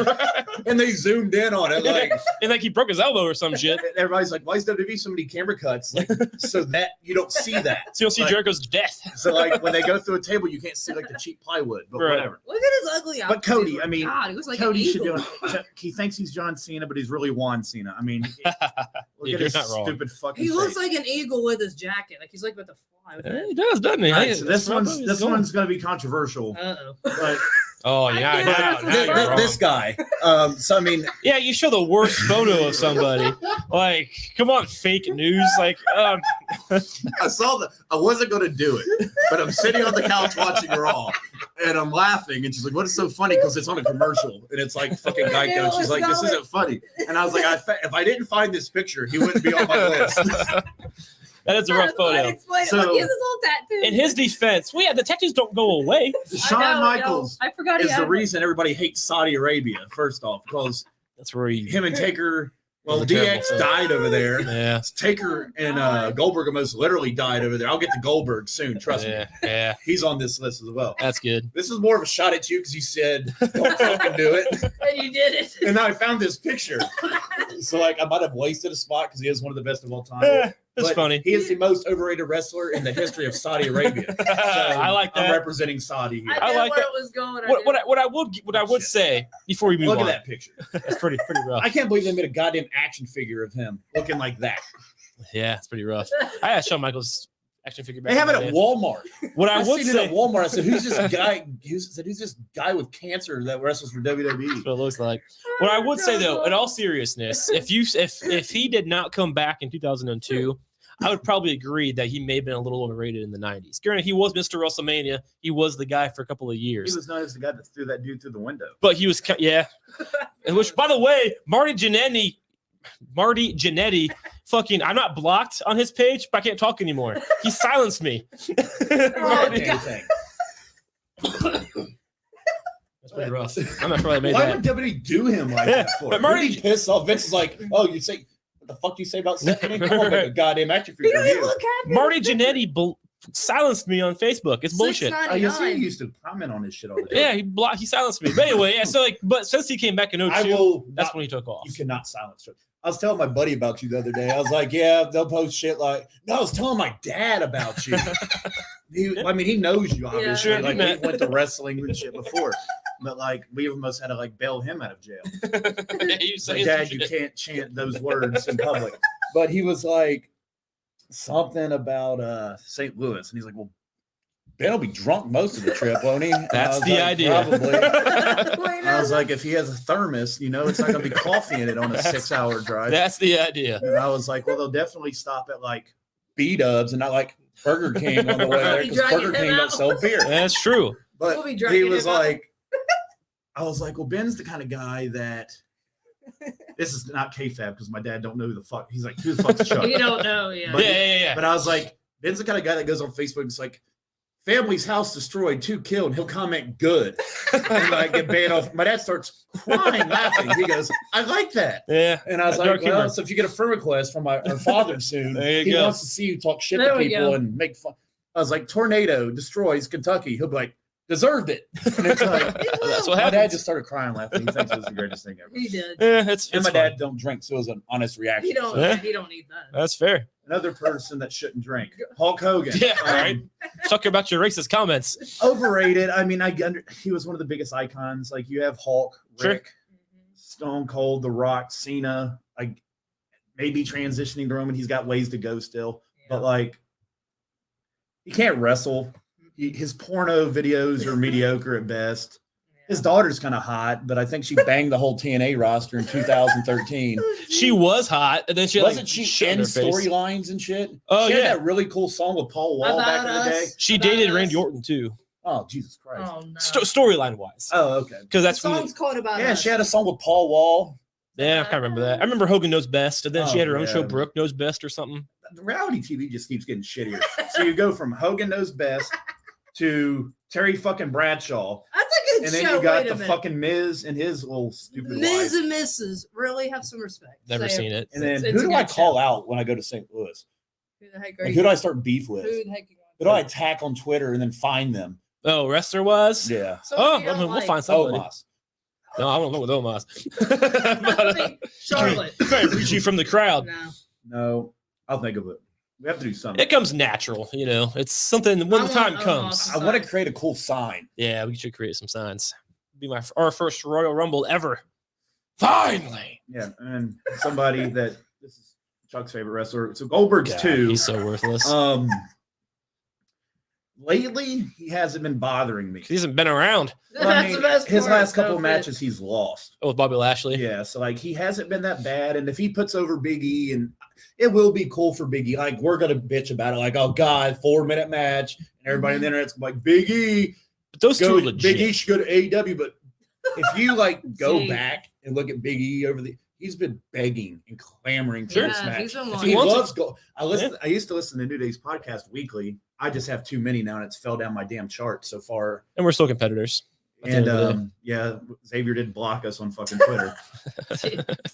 And they zoomed in on it, like, and like he broke his elbow or some shit. everybody's like, "Why is WWE so many camera cuts?" Like, so that you don't see that. So you'll see Like, Jericho's death. So like when they go through a table, you can't see like the cheap plywood, but Right. whatever. Look at his ugly eye. But Cody, I mean, God, he was like Cody an should do eagle. it. He thinks he's John Cena, but he's really Juan Cena. I mean, look Yeah, at you're his not wrong. stupid fucking He looks face. like an eagle with his jacket. Like he's like with the fly. With Yeah, it. he does, doesn't he? All right, Hey, so this that's one's going to be controversial, Uh-oh. but Oh yeah, I now, can't now you're wrong. this guy. So I mean, Yeah, you show the worst photo of somebody. Like, come on, fake news. Like, I wasn't going to do it, but I'm sitting on the couch watching Raw, and I'm laughing, and she's like, "What is so funny?" Because it's on a commercial, and it's like fucking Geico. And she's like, "This isn't funny," and I was like, "If I didn't find this picture, he wouldn't be on my list." that is a rough photo. So- Look, he has his little tattoo. In his defense, well, yeah, the tattoos don't go away. Shawn Michaels I forgot he is had the one. reason everybody hates Saudi Arabia. First off, because That's where he. him and Taker, well, That was a terrible DX thing. died over there. Yeah, Taker and Goldberg almost literally died over there. I'll get to Goldberg soon. Trust me. yeah, He's on this list as well. that's good. This is more of a shot at you because you said, "Don't fucking do it." And you did it. And I found this picture. So, like, I might have wasted a spot because he is one of the best of all time. Yeah, it's But funny. He is the most overrated wrestler in the history of Saudi Arabia. So I like I'm that. representing Saudi here. I knew like where that. it was going. What I would say before we move Look on. at that picture. That's pretty rough. I can't believe they made a goddamn action figure of him looking like that. Yeah, it's pretty rough. I asked Shawn Michaels action figure back. They have in it the at day. Walmart. What I would seen it say. at Walmart. I said, "Who's this guy? Who's this guy with cancer that wrestles for WWE?" That's what it looks like. What I would say though, in all seriousness, if he did not come back in 2002, I would probably agree that he may have been a little overrated in the 90s. Granted, he was Mr. WrestleMania. He was the guy for a couple of He years. was known as the guy that threw that dude through the window. But he was, yeah. Which, by the way, Marty Jannetty, fucking, I'm not blocked on his page, but I can't talk anymore. He silenced me. Marty- Damn thing. That's pretty rough. I'm not sure I made Why that. would WWE do him like Yeah, that for? but But Marty- Marty pissed off. Vince is like, "Oh, you say what the fuck do you say about Stephanie? Come on, make a goddamn action He figure don't of even you." look happy. Marty Jannetty silenced me on Facebook. It's bullshit. I guess he used to comment on his shit all the time. Yeah, he silenced me. But anyway, yeah, so like, but since he came back in 02, I will. that's not, when he took off. you cannot silence him. I was telling my buddy about you the other day. I was like, "Yeah, they'll post shit like." No, I was telling my dad about you. I mean, he knows you obviously. Sure, like he we met. went to wrestling and shit before, but like we almost had to like bail him out of jail. You say Like, Dad, you can't chant those words in public. But he was like something about St. Louis, and he's like, "Well, Ben will be drunk most of the trip, won't he?" And I That's was the like, idea. Probably. I was like, if he has a thermos, it's not going to be coffee in it on a That's- 6-hour drive. That's the idea. And I was like, well, they'll definitely stop at like B-Dubs and not like Burger King on the way there Be because dragging Burger him King out. don't sell beer. That's true. But We'll be he dragging was him out. like, I was like, well, Ben's the kind of guy that this is not kayfabe because my dad don't know who the fuck. He's like, who the fuck's Chuck? You don't know, yeah. But- Yeah. But I was like, Ben's the kind of guy that goes on Facebook and it's like, family's house destroyed, 2 killed. And he'll comment good and like get banned off. My dad starts crying, laughing. He goes, I like that. Yeah. And I was Dark like, well, humor. so if you get a friend request from our father soon, There you he go. wants to see you talk shit There to we people go. and make fun. I was like, tornado destroys Kentucky. He'll be like, deserved it. And it's like, That's what my dad happens. just started crying laughing. He thinks it was the greatest thing ever. He did. Yeah, it's And my fun. dad don't drink, so it was an honest reaction. He don't. Yeah. He don't need that. That's fair. Another person that shouldn't drink, Hulk Hogan. Yeah, all right. Talk about your racist comments. Overrated. I mean, he was one of the biggest icons. Like you have Hulk, Sure. Rick, Stone Cold, The Rock, Cena. Like maybe transitioning to Roman. He's got ways to go still, but like he can't wrestle. His porno videos are mediocre at best. His daughter's kind of hot, but I think she banged the whole TNA roster in 2013. She was hot, and then she Wasn't like she shit in her face. storylines and shit? Oh, she had yeah. that really cool song with Paul Wall back in the About day. Us. She About dated Us. Randy Orton too. Oh, Jesus Christ. Oh no. Storyline wise, Oh, okay. because The that's when song's called about. Yeah, Us. she had a song with Paul Wall. yeah, I can't remember that. I remember Hogan Knows Best, and then she Oh, had her own yeah. show, Brooke Knows Best, or something. The reality TV just keeps getting shittier. So you go from Hogan Knows Best to Terry fucking Bradshaw, That's a good and then show. you got Wait a the minute. fucking Miz and his little stupid Ms. wife. and Mrs. Really have some respect. Never Say seen it. And then It's who a do I good call show. out when I go to St. Louis? Who the heck are Like, you? who do I start beef with? Who the heck you Who do I attack on Twitter and then find them? Oh, wrestler was? Yeah. Oh, I mean, we'll find somebody. Omos. No, I don't know with Omos. Charlotte. Very reachy from the crowd. No. No, I'll think of it. We have to do something. It comes natural, you know. It's something when the time comes. I want to create a cool sign. Yeah, we should create some signs. Be our first Royal Rumble ever. Finally. Yeah, and somebody that this is Chuck's favorite wrestler. So Goldberg's God, too. He's so worthless. Lately he hasn't been bothering me. He hasn't been around. Well, I That's mean, the best his part. last couple So matches he's lost. Oh, with Bobby Lashley. Yeah, so like he hasn't been that bad. And if he puts over Big E, and it will be cool for Big E. Like we're gonna bitch about it, like, oh God, 4-minute match, and everybody on the internet's like, Big E, But those two go, are legit. Big E should go to AEW. But if you like go See. back and look at Big E he's been begging and clamoring for Yeah, this match. he's been If wanting he wants loves go. I used to listen to New Day's podcast weekly. I just have too many now, and it's fell down my damn chart so far. And we're still competitors. At the end of the And yeah, Xavier did block us on fucking Twitter.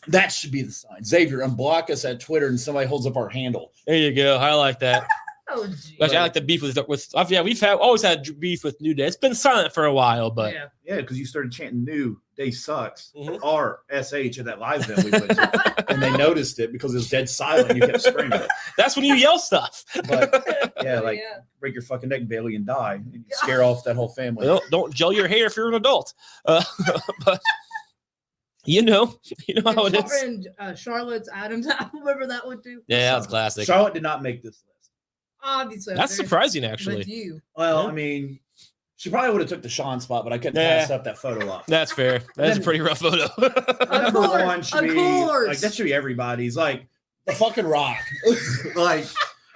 That should be the sign. Xavier, unblock us at Twitter, and somebody holds up our handle. There you go. I like that. Oh, geez. Actually, I like the beef with. Yeah, we've always had beef with New Day. It's been silent for a while, but Yeah. Yeah, because you started chanting "New Day sucks" Mhm. RSH at that live event we went to, and they noticed it because it was dead silent. And you kept screaming. that's when you yell stuff. But yeah, like break your fucking neck, Bailey, and die, and you scare off that whole family. Don't gel your hair if you're an adult. But you know how it is. And Charlotte's Adams. I remember that one too. Yeah, that was classic. Charlotte did not make this list. Obviously. That's there's- surprising, But actually. you. Well, Yeah. I mean, she probably would have took the Sean spot, but I couldn't Yeah. pass up that photo op. That's fair. That's a then- pretty rough photo. Number course, one should of be course. like that should be everybody's like the fucking Rock. Like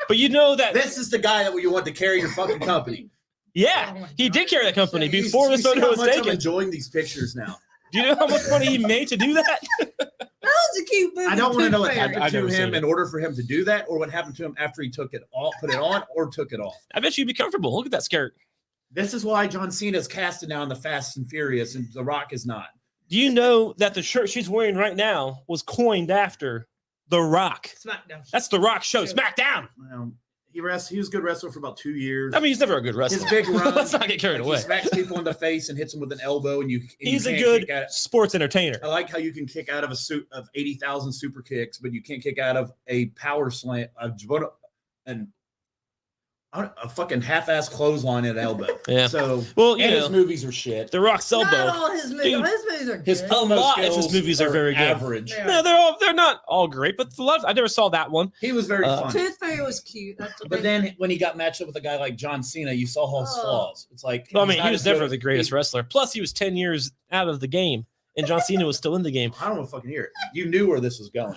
But you know that, this is the guy that you want to carry your fucking company. yeah, Oh my he did God. carry that company You before You this see photo how was much I'm taken. enjoying these pictures now. Do you know how much money he made to do that? That was a cute movie. I don't want to know what Tooth Fairy. happened I've to never him seen in order for him to do that, or what happened to him after he took it off, put it on, or took it off. I bet you'd be comfortable. Look at that skirt. This is why John Cena's casted now in the Fast and Furious, and The Rock is not. Do you know that the shirt she's wearing right now was coined after The Rock? SmackDown. That's The Rock show. Sure. SmackDown. Well, he was a good wrestler for about 2 years. I mean, he's never a good wrestler. His big run. Let's not get carried like, away. He smacks people in the face and hits them with an elbow, and you. And He's you a can't good kick out- sports entertainer. I like how you can kick out of a suit of 80,000 super kicks, but you can't kick out of a power slam, a fucking half-ass clothesline at elbow. Yeah. So, Well, you and his know, movies are shit. The Rock's Not elbow. all his movies. Dude, His movies are His good. A lot of his skills movies are very good. average. Yeah. No, they're not all great, but a lot. I never saw that one. He was very funny. Tooth Fairy was cute. That's But then when he got matched up with a guy like John Cena, you saw all his Oh. flaws. It's like Well, I he's mean, not he was as good never as- the greatest wrestler. Plus, he was 10 years out of the game, and John Cena was still in the game. I don't want to fucking hear it. You knew where this was going.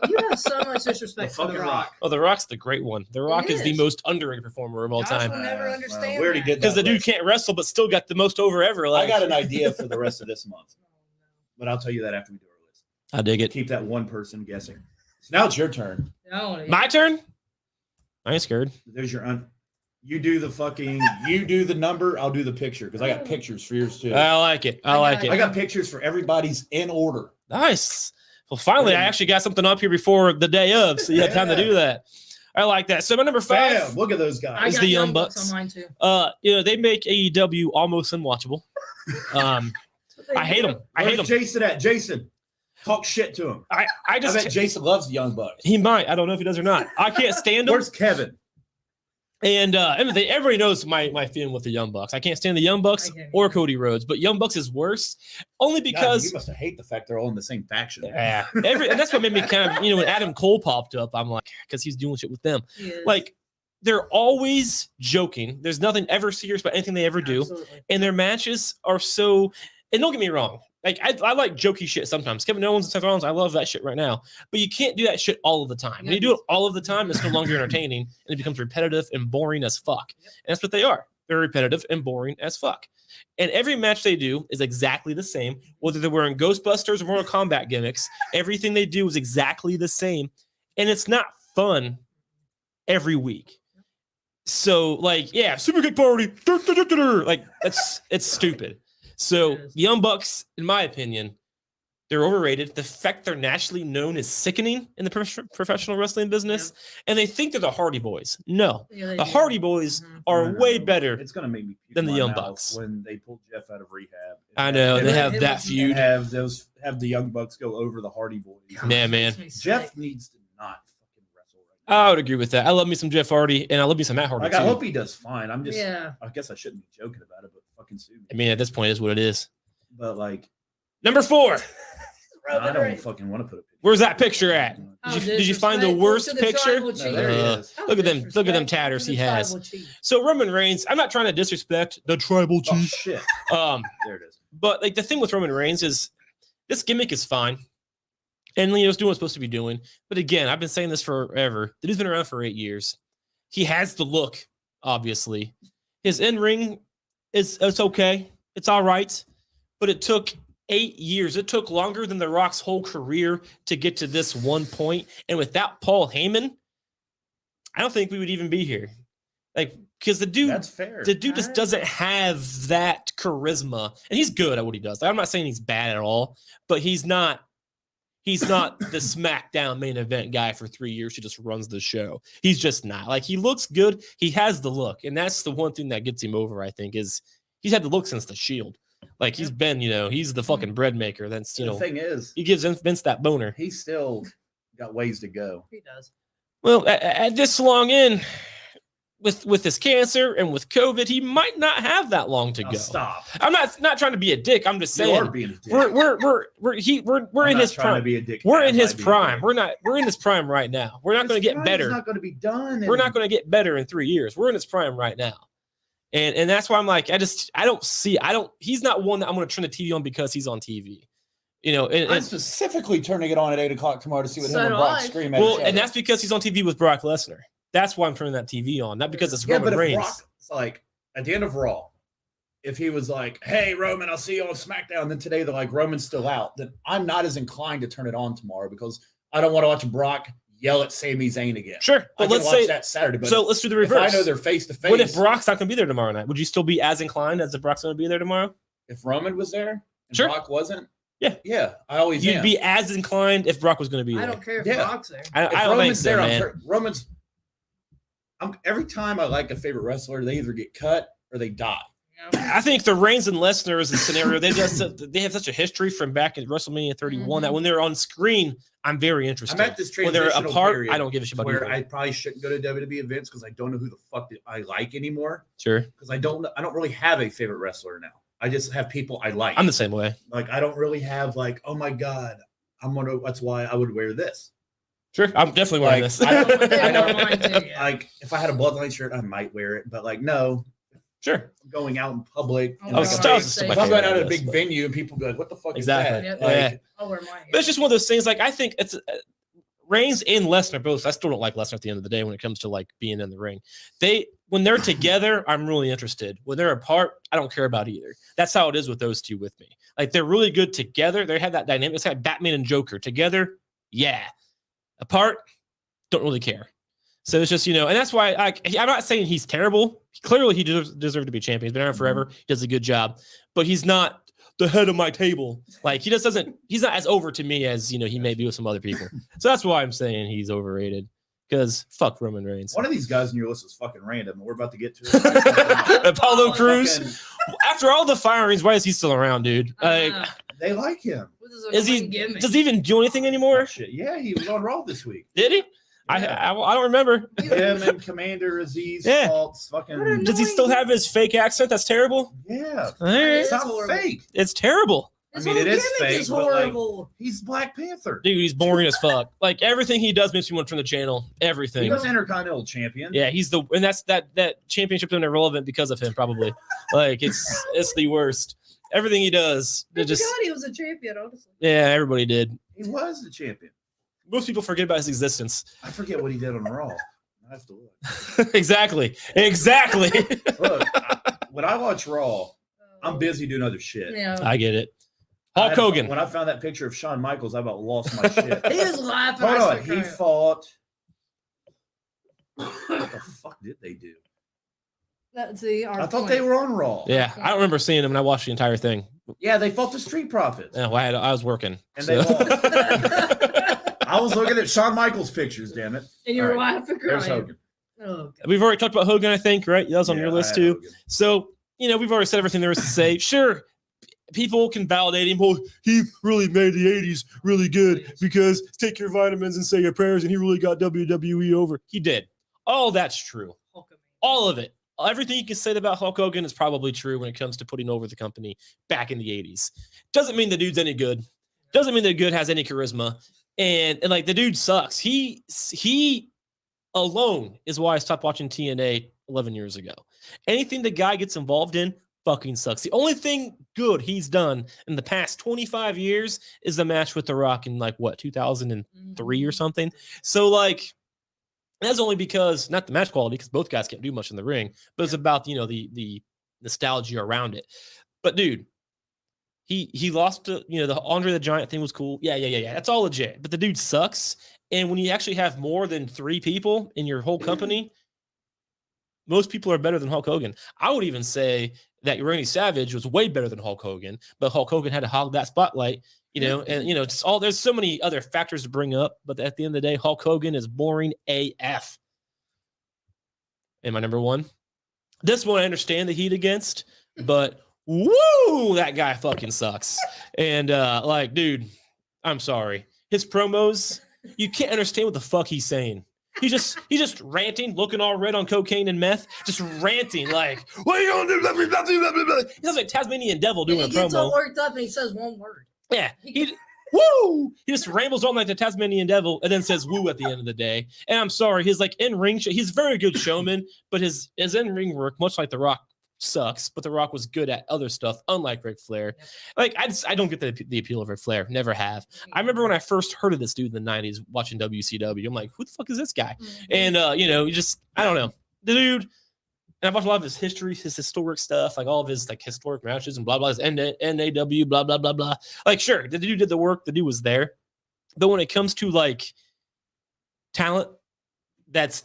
you have so much The disrespect for fucking the Rock. Rock. Oh, The Rock's the great one. The Rock is the is. most underrated performer of all Josh time. will never Well, understand we already that. did Because the that dude list. can't wrestle, but still got the most over ever. I Like, got an idea for the rest of this month, but I'll tell you that after we do our list. I dig it. Keep that one person guessing. So now it's your turn. No, My turn. I ain't scared. There's your you do the number, I'll do the picture because I got pictures for yours too. I like it. I like got I it. got pictures for everybody's in order. Nice. Well, finally, I actually got something up here before the day of, so you had time to do that. I like that. So my number 5. Bam! Look at those guys. I Is got the Young Young Bucks Bucks. on mine too. They make AEW almost unwatchable. I hate them. I hate Where's them. Jason at? Jason, talk shit to him. I I just bet Jason loves the Young Bucks. he might. I don't know if he does or not. I can't stand them. Where's Kevin? And everybody knows my feeling with the Young Bucks. I can't stand the Young Bucks I can't. or Cody Rhodes, but Young Bucks is worse only God, because you must have hate the fact they're all in the same faction. yeah, and that's what made me kind of when Adam Cole popped up, I'm like, because he's doing shit with them. He is. Like they're always joking. There's nothing ever serious about anything they ever do, Absolutely. and their matches are so. And don't get me wrong. Like I like jokey shit sometimes. Kevin Owens and Seth Rollins, I love that shit right now. But you can't do that shit all of the time. When you do it all of the time, it's no longer entertaining and it becomes repetitive and boring as fuck. And that's what they are. They're repetitive and boring as fuck. And every match they do is exactly the same. Whether they're wearing Ghostbusters or Mortal Kombat gimmicks, everything they do is exactly the same. And it's not fun every week. So, like, yeah, super kick party. Like, it's stupid. So It is. the Young Bucks, in my opinion, They're overrated. The fact they're nationally known is sickening in the professional wrestling business. And they think they're the Hardy Boys. No. Yeah, The Hardy Boys are way better. It's gonna make me puke than the my Young mouth Bucks. when they pulled Jeff out of rehab. I know. And They have it that was- feud. have the Young Bucks go over the Hardy Boys. Yeah, man. Jeff needs to not fucking wrestle right now. I would agree with that. I love me some Jeff Hardy, and I love me some Matt Hardy, Like, too. I hope he does fine. I'm just, Yeah. I guess I shouldn't be joking about it, but fucking sue me. I mean, at this point, it is what it is. But like, Number 4. I don't fucking want to put a picture. Where's that picture at? Oh, Did you find the disrespectful worst to the picture? tribal No, chief. there he is. How Look at them disrespectful tatters to he the has. tribal chief. So Roman Reigns, I'm not trying to disrespect the tribal Oh chief. shit! There it is. But like the thing with Roman Reigns is this gimmick is fine. And Leo's doing what it's supposed to be doing. But again, I've been saying this forever. The dude's been around for 8 years. He has the look, obviously. His in-ring it's okay. It's all right. But it took 8 years. It took longer than The Rock's whole career to get to this one point. And without Paul Heyman, I don't think we would even be here. Like, because the dude That's fair. just doesn't have that charisma. And he's good at what he does. Like, I'm not saying he's bad at all, but he's not the SmackDown main event guy for 3 years who just runs the show. He's just not. Like, he looks good. He has the look. And that's the one thing that gets him over, I think, is he's had the look since the Shield. Like, he's been, he's the fucking bread maker. That's, The thing is, he gives Vince that boner. he's still got ways to go. He does. Well, at this long in, with his cancer and with COVID, he might not have that long to Now go. stop. I'm not trying to be a dick. I'm just You are saying being a dick. we're I'm in not his trying to prime. be a dick. We're as in his I be a prime. dick. We're in his prime right now. We're not going to His get prime's better. not going to be done. We're not going to get better in 3 years. We're in his prime right now. And that's why I'm like, he's not one that I'm going to turn the TV on because he's on TV. I'm specifically turning it on at 8 o'clock tomorrow to see what So him and do Brock I. scream at well, each other. and that's because he's on TV with Brock Lesnar. That's why I'm turning that TV on, not because it's yeah, Roman but if Reigns. Brock's like at the end of Raw, if he was like, "Hey Roman, I'll see you on SmackDown," then today they're like, "Roman's still out," then I'm not as inclined to turn it on tomorrow because I don't want to watch Brock yell at Sami Zayn again. Sure, I but can let's watch say that Saturday. But so. Let's do the if reverse. I know they're face to What if face, Brock's not going to be there tomorrow night? Would you still be as inclined as if Brock's going to be there tomorrow? if Roman was there and Sure. Brock wasn't, Yeah. I always You'd am. be as inclined if Brock was going to be there. I don't care if Yeah. Brock's there. I If don't think Roman's so, there, man. Roman's. Every time I like a favorite wrestler, they either get cut or they die. Yeah. I think the Reigns and Lesnar is a scenario. They have such a history from back in WrestleMania 31 that when they're on screen, I'm very interested. I'm at this When they're transitional apart, period I don't give a shit about where either. I probably shouldn't go to WWE events because I don't know who the fuck I like anymore. Sure, Because I don't really have a favorite wrestler now. I just have people I like. I'm the same way. Like I don't really have like, oh my god, that's why I would wear this. Sure, I'm definitely wearing Like, this. I don't- Yeah, I don't- mine too, yeah. Like if I had a Bloodline shirt, I might wear it. But like no, Sure, I'm going out in public. Oh, in, oh, like, a Styles big- is if if my I'm going favorite out at a of big this, but- venue and people be like, what the fuck Exactly. is that? Yeah. Like, I'll wear mine. But it's just one of those things. Like I think it's Reigns and Lesnar both. I still don't like Lesnar at the end of the day when it comes to like being in the ring. When they're together, I'm really interested. When they're apart, I don't care about either. That's how it is with those two with me. Like they're really good together. They have that dynamic. It's like Batman and Joker together. Yeah, apart, don't really care. So it's just, and that's why I'm not saying he's terrible. Clearly, he deserves to be champion. He's been around forever. He does a good job, but he's not the head of my table. Like he just doesn't. He's not as over to me as he may be with some other people. So that's why I'm saying he's overrated. Because fuck Roman Reigns. one of these guys in your list is fucking random. We're about to get to it. Apollo Crews. Fucking- After all the firings, why is he still around, dude? Like, They like him. does he even do anything anymore? Shit. Yeah, he was on Raw this week. Did he? Yeah. I don't remember. Him and Commander Aziz Yeah. Faults fucking. Does he still have his fake accent? That's terrible. Yeah. All right. It's It's not horrible. fake. It's terrible. I mean, it is fake, Is but, like, horrible. He's Black Panther. Dude, he's boring as fuck. Like everything he does makes me want to turn the channel. He Everything. was Intercontinental Champion. Yeah, and that's that championship's irrelevant because of him, probably. Like it's the worst. Everything he does, I it just forgot he was a champion, honestly. yeah, everybody did. He was the champion. Most people forget about his existence. I forget what he did on Raw. I have to look. Exactly. Look, when I watch Raw, I'm busy doing other shit. Yeah. I get it. I Hulk had- Hogan. When I found that picture of Shawn Michaels, I about lost my shit. He was laughing. Hold I on, said, he "Crap." fought. What the fuck did they do? That's the I thought they were on Raw. Yeah, I don't remember seeing him, and I watched the entire thing. Yeah, they fought the Street Profits. No, I was working. And so. they lost. I was looking at Shawn Michaels pictures, damn it. And you were All right, laughing, There's crying. Hogan. Oh, God. We've already talked about Hogan, I think, right? That was on Yeah, your I list had too. Hogan. So, we've already said everything there is to say. Sure, people can validate him. Well, he really made the 80s really good because take your vitamins and say your prayers, and he really got WWE over. He did. All that's true. All of it. Everything you can say about Hulk Hogan is probably true when it comes to putting over the company back in the 80s. Doesn't mean the dude's any good. Doesn't mean the good has any charisma. And like the dude sucks. He alone is why I stopped watching TNA 11 years ago. Anything the guy gets involved in fucking sucks. The only thing good he's done in the past 25 years is the match with The Rock in 2003 or something. So that's only because not the match quality, because both guys can't do much in the ring, but it's about the nostalgia around it. But dude, he lost to the Andre the Giant thing was cool. Yeah. That's all legit. But the dude sucks. And when you actually have more than 3 people in your whole company, most people are better than Hulk Hogan. I would even say that Randy Savage was way better than Hulk Hogan, but Hulk Hogan had to hog that spotlight. Just there's so many other factors to bring up, but at the end of the day, Hulk Hogan is boring AF. And my number 1, this one I understand the heat against, but woo, that guy fucking sucks. And dude, I'm sorry. His promos, you can't understand what the fuck he's saying. He's just ranting, looking all red on cocaine and meth, just ranting like, "What are you gonna do?" Blah, blah, blah, blah, blah. He sounds like Tasmanian Devil doing a promo. He gets all worked up and he says one word. Yeah, woo! He just rambles on like the Tasmanian Devil and then says woo at the end of the day. And I'm sorry, his in-ring, he's a very good showman, but his in-ring work, much like The Rock, sucks. But The Rock was good at other stuff, unlike Ric Flair. I don't get the appeal of Ric Flair. Never have. I remember when I first heard of this dude in the 90s watching WCW. I'm like, who the fuck is this guy? And I don't know. The dude. And I've watched a lot of his history, his historic stuff, all of his historic matches and blah blah, his NAW, blah blah blah blah. Sure, the dude did the work, the dude was there. But when it comes to talent, that's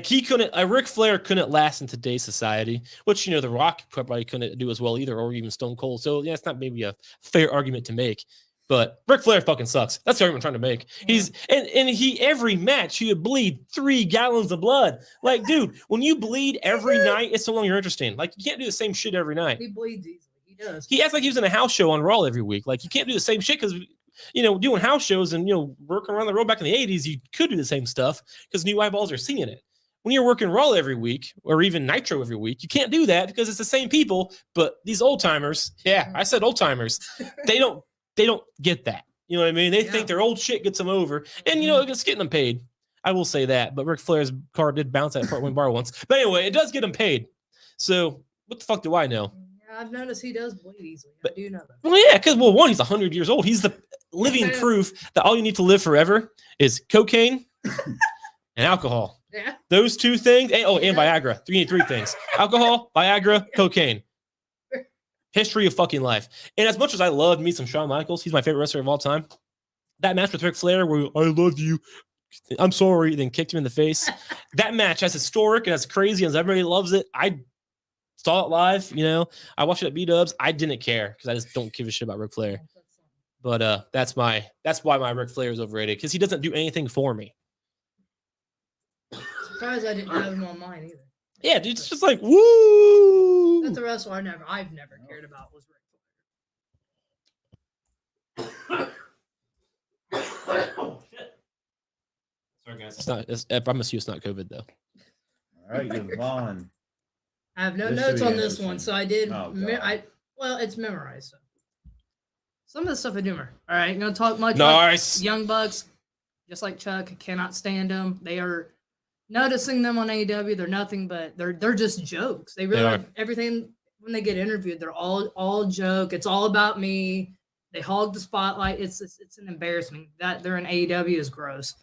he couldn't. Ric Flair couldn't last in today's society, which The Rock probably couldn't do as well either, or even Stone Cold. So yeah, it's not maybe a fair argument to make. But Ric Flair fucking sucks. That's the argument I'm trying to make. He's he every match he would bleed 3 gallons of blood. Dude, when you bleed every night, it's no longer interesting. You can't do the same shit every night. He bleeds easily. He does. He acts like he was in a house show on Raw every week. You can't do the same shit because doing house shows and working around the road back in the 80s, you could do the same stuff because new eyeballs are seeing it. When you're working Raw every week or even Nitro every week, you can't do that because it's the same people. But these old timers, yeah, I said old timers, they don't get that. You know what I mean? They think their old shit gets them over. And, it's getting them paid. I will say that. But Ric Flair's car did bounce at Part 1 bar once. But anyway, it does get him paid. So what the fuck do I know? Yeah, I've noticed he does bleed easily. I do know that. Well, yeah, because, one, he's 100 years old. He's the living proof that all you need to live forever is cocaine and alcohol. Yeah. Those 2 things. And Viagra. You need 3 things. Alcohol, Viagra, cocaine. History of fucking life. And as much as I loved me some Shawn Michaels, he's my favorite wrestler of all time. That match with Ric Flair where I love you, I'm sorry, then kicked him in the face. That match, as historic and as crazy as everybody loves it, I saw it live. I watched it at B-Dubs. I didn't care because I just don't give a shit about Ric Flair. But that's why my Ric Flair is overrated, because he doesn't do anything for me. Surprised I didn't have him on mine either. Yeah, dude, it's just woo. That's the wrestler I've never cared about was Ric Flair. Oh, shit. Sorry, guys. I promise you it's not COVID, though. All right, Yvonne. I have no This notes should be on this interesting. one, so I did. Oh, God. It's memorized. So. Some of the stuff I do remember. All right, gonna talk much. Nice. Young Bucks, just like Chuck, cannot stand them. They are noticing them on AEW. They're nothing but they're just jokes. They really are. Everything when they get interviewed. They're all joke. It's all about me. They hog the spotlight. It's an embarrassment that they're in AEW is gross.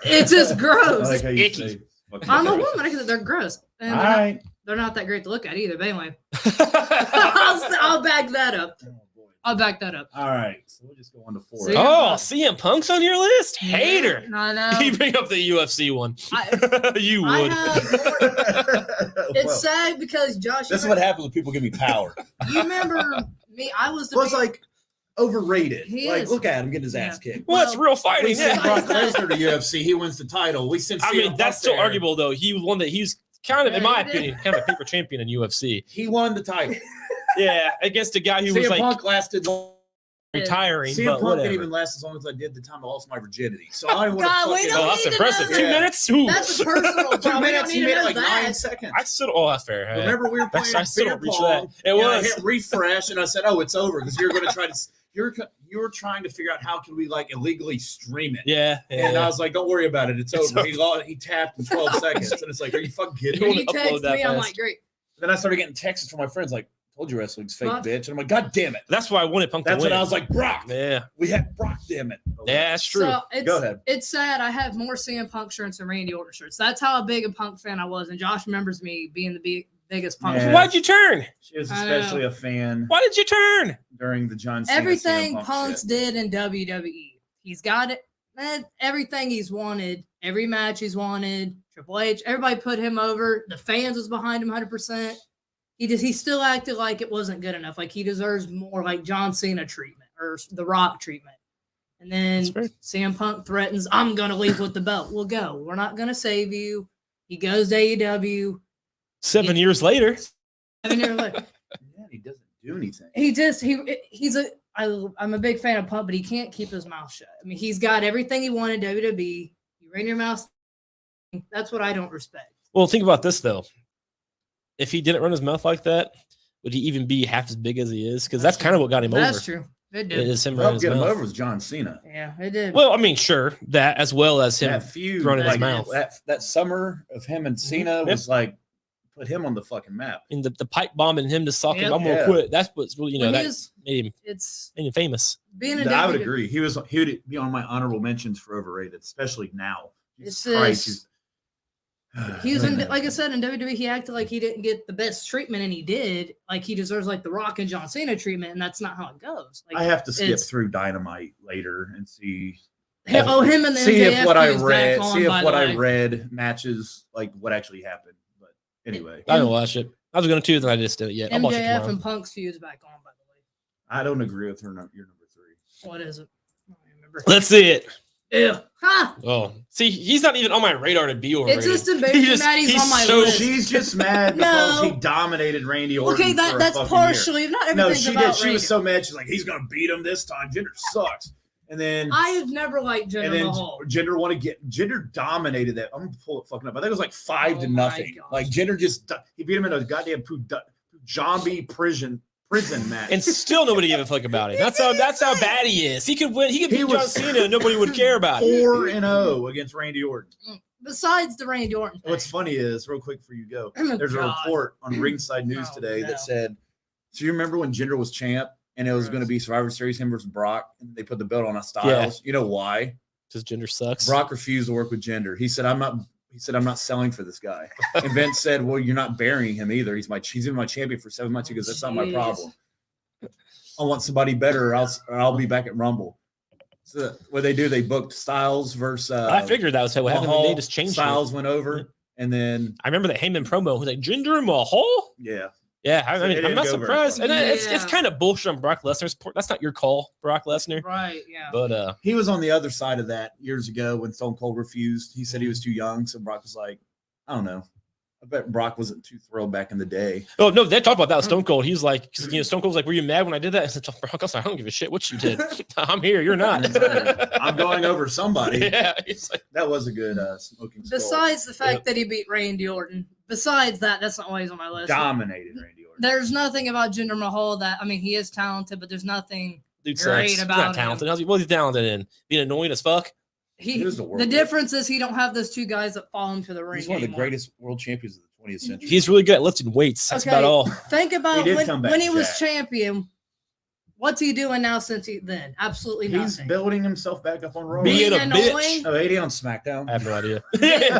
It's just I gross. like how you Icky. say fucking I'm a gross. woman. I can say they're gross. And All right. they're not that great to look at either. But anyway, I'll back that up. Oh, boy. I'll back that up. All right, so we'll just go on to 4. See? Oh, CM Punk's on your list? Hater. I know. You bring up the UFC one. You I would. have more, it's Well, sad because Josh. this is what happens when people give me power. You remember me? I was the Well, it's like overrated. He Like, is. look at him getting his ass kicked. Well, it's real We fighting. send Yeah. Brock Lesnar to UFC. He wins the title. We send. I CM mean, Punk that's still there. arguable, though. He was one that he's kind of, in Yeah, my he did. opinion, kind of a paper champion in UFC. He won the title. Yeah, against a guy who CM was like Punk lasted long. retiring, CM but Punk whatever. didn't even last as long as I did the time I lost my virginity. So I don't want God, to we fucking. don't Oh, that's need to impressive. know 2 that. minutes? Ooh. That's a personal 2 problem. We don't minutes. He need made to it know like that. 9 seconds. I still, oh, that's fair. Yeah. Remember we were playing I still beer don't reach pong. that. It and I was. hit refresh, and I said, "Oh, it's over," because you're going to try to. You were trying to figure out how can we like illegally stream it. Yeah. And I was like, "Don't worry about it. It's It's over." He tapped in 12 seconds, and it's like, "Are you fucking kidding When me?" you upload text that me, I'm fast. like, great. Then I started getting texts from my friends like, "Told you wrestling's fake, Fuck. bitch," and I'm like, "God damn it!" That's why I wanted Punk That's to win. when I was like, "Brock, yeah. we had Brock, damn it." Yeah, that's true. So it's, Go ahead. It's sad. I have more CM Punk shirts than Randy Orton shirts. That's how big a Punk fan I was. And Josh remembers me being the biggest Punk Yeah. fan. Why'd you turn? She was I know. especially a fan Why did you turn? during the John Cena Everything CM Punk Punk's shit. did in WWE. He's got it. Man, everything he's wanted. Every match he's wanted. Triple H. Everybody put him over. The fans was behind him 100%. He still acted like it wasn't good enough. Like he deserves more like John Cena treatment or The Rock treatment. And then That's fair. CM Punk threatens, I'm going to leave with the belt. We'll go. We're not going to save you. He goes to AEW. 7 years later. 7 years later. Yeah, he doesn't do anything. I'm a big fan of Punk, but he can't keep his mouth shut. I mean, he's got everything he wanted WWE. You ran your mouth. That's what I don't respect. Well, think about this, though. If he didn't run his mouth like that, would he even be half as big as he is? Because that's kind of what got him That's over. true. It It did. is him What running helped his get him mouth. over was John Cena. Yeah, it did. Well, I mean, sure, that as well as him. That feud, running his like, mouth. That summer of him and Cena was like put him on the fucking map. And the pipe bomb and him just talking, Yep. I'm going to Yeah. quit. That's what's really, you know, When that he was- made it's him famous. being a I would WWE agree. He would be on my honorable mentions for overrated, especially now. It's Jesus Christ, just- He was in, like I said, in WWE, he acted like he didn't get the best treatment, and he did. Like he deserves like the Rock and John Cena treatment, and that's not how it goes. Like I have to skip it's- through Dynamite later and see him and the see MJF if what I feud's back read on, see if by what the I way. read matches like what actually happened. But anyway, I didn't watch it. I was going to, then I just did it yet. I'll watch it MJF tomorrow. and Punk's feud's back on, by the way. I don't agree with your number 3. What is it? I don't remember. Let's see it. Ew. Ha! Oh, see, he's not even on my radar to be overrated. It's just embarrassing that he's on my list. She's just mad because No. he dominated Randy Orton. Okay, for a that's fucking partially. Not year. No, everything's she about did. She Randy. was so mad. She's like, he's gonna beat him this time. Jinder sucks. And then I have never liked Jinder and then Mahal. Jinder dominated that. I'm gonna pull it fucking up. I think it was like 5 to Oh my nothing. gosh. Like Jinder he beat him in a goddamn zombie prison match. And still nobody gave a fuck about it. That's how bad he is. He could win. He could He beat John was- Cena and nobody would care about it. 4-0 against Randy Orton. Besides the Randy Orton thing. What's funny is, real quick before you go, Oh, there's a God. report on Ringside News Oh, today no. that said, so you remember when Jinder was champ and it was going to be Survivor Series, him versus Brock, and they put the belt on Styles? You know why? Because Jinder sucks. Brock refused to work with Jinder. He said, I'm not selling for this guy. And Vince said, well, you're not burying him either. He's been my champion for 7 months. He goes, that's not my Jeez. problem. I want somebody better, or I'll be back at Rumble. So what they do, they booked Styles versus I figured that was what happened. Mahal. They just changed Styles it. went over, and then I remember that Heyman promo was like, Jinder Mahal? yeah, Yeah, I It mean, I'm didn't not go very surprised. far. And it's Yeah. kind of bullshit on Brock Lesnar's part. That's not your call, Brock Lesnar. Right, yeah. But he was on the other side of that years ago when Stone Cold refused. He said he was too young, so Brock was like, I don't know. I bet Brock wasn't too thrilled back in the day. oh no, they talked about that with Stone Cold. He's like, 'cause, Stone Cold's like, were you mad when I did that? I said, Brock, I was like, I don't give a shit what you did. I'm here. You're not. I'm going over somebody. Yeah, he's like, That was a good smoking skull. Besides the fact Yep. that he beat Randy Orton, besides that, that's not why he's on my list. Dominated Randy Orton. There's nothing about Jinder Mahal that, I mean, he is talented, but there's nothing. dude Great sucks. He's about not him. talented. What's he talented in? Being annoying as fuck. He was the world The leader. difference is he don't have those two guys that follow him to the ring. He's one of the anymore. greatest world champions of the 20th century. He's really good at lifting weights. That's about all. Think about He did come back when he was jacked. champion. What's he doing now since he then? Absolutely He's nothing. building himself back up on Raw. Being a annoying. bitch. Oh, 80 on SmackDown. I have no idea.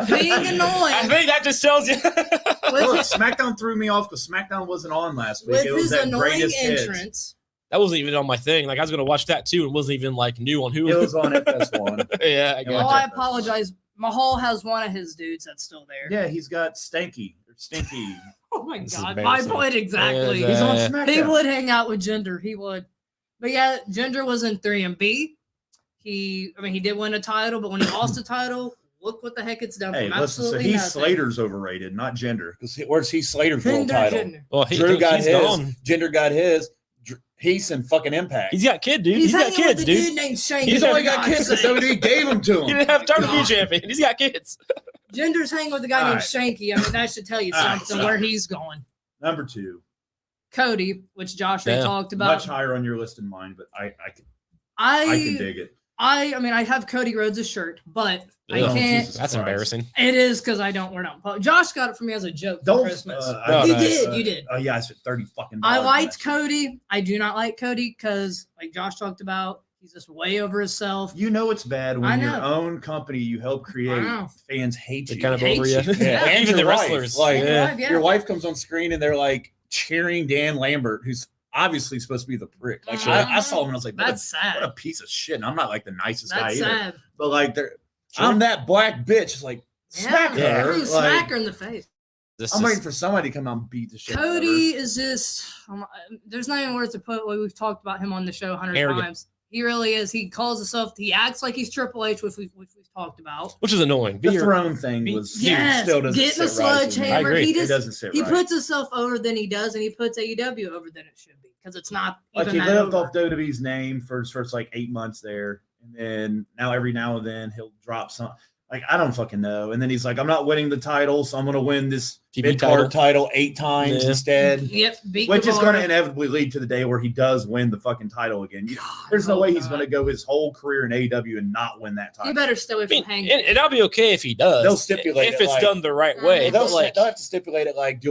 Being annoying. I think that just tells you. With Look, his, SmackDown threw me off because SmackDown wasn't on last week. with It was his that annoying greatest hits. entrance. That wasn't even on my thing. Like I was gonna watch that too, and wasn't even like new on Hulu. It was on FS1. Yeah, I Oh, Oh, got I you. apologize. Mahal has one of his dudes that's still there. Yeah, he's got Stinky. Oh my This is god, my embarrassing. point exactly. And, He's on Uh, SmackDown. He would hang out with Jinder. He would. But yeah, Jinder was in 3MB. He did win a title, but when he lost the title, look what the heck it's done Hey, from listen, so absolutely Heath nothing. Slater's overrated, not Jinder. Because where's Heath Slater's world Jinder, title? Jinder. Well, Drew got he's his. gone. Jinder got his. Heath and fucking Impact. He's got kid, dude. He's He's got hanging kids, with a dude dude. named Shane. He's for only got God's kids because sake. WWE gave them to He him. didn't have time to be God. champion. He's got kids. Jinder's hanging with a guy All named right. Shanky. I mean, that should tell you All right, something so- where he's going. Number 2, Cody, which Josh already Yeah. talked about. much higher on your list than mine, but I can I dig it. mean, I have Cody Rhodes' shirt, but I Oh, can't. Jesus That's Christ. embarrassing. It is because I don't wear it out. Josh got it for me as a joke for Don't. Christmas. Oh, you nice. did. You did. Oh yeah, I spent 30 fucking. I dollars on liked that shit. Cody. I do not like Cody because, like Josh talked about, he's just way over himself. You know it's bad I when know. your own company you help create know. fans hate They're you. kind of Hate over you. you. Yeah, and Even the your wife. wrestlers. Like, yeah. Yeah. Your wife comes on screen and they're like cheering Dan Lambert, who's obviously supposed to be the prick. Like I saw him and I was like, That's what a sad. piece of shit. And I'm not like the nicest guy That's either. sad. But like, Sure. I'm that black bitch. It's like smack Yeah. her. Ooh, Like, smack her in the face. This I'm is- waiting for somebody to come out and beat the shit out of her. Cody is just. There's not even words to put. We've talked about him on the show 100 Arrogant. times. He really is. He calls himself. He acts like he's Triple H, which we've talked about. which is annoying. The Be your- throne thing be- was Yes, still doesn't getting a sit right with me. sledgehammer. I agree. He It just doesn't sit he right. puts himself over than he does, and he puts AEW over than it should be because it's not Like even he that lived over. off WWE's name for his first like 8 months there, and then now every now and then he'll drop some. Like I don't fucking know. And then he's like, I'm not winning the title, so I'm going to win this TV mid card title 8 times Yeah. instead. Yep, beat Which is Guevara. going to inevitably lead to the day where he does win the fucking title again. God, There's no oh way he's God. going to go his whole career in AEW and not win that You title. better stay away I from mean, Hangman. and I'll be okay if he does. They'll stipulate if it it's like- done the right way. They'll But like, They'll have to stipulate it like,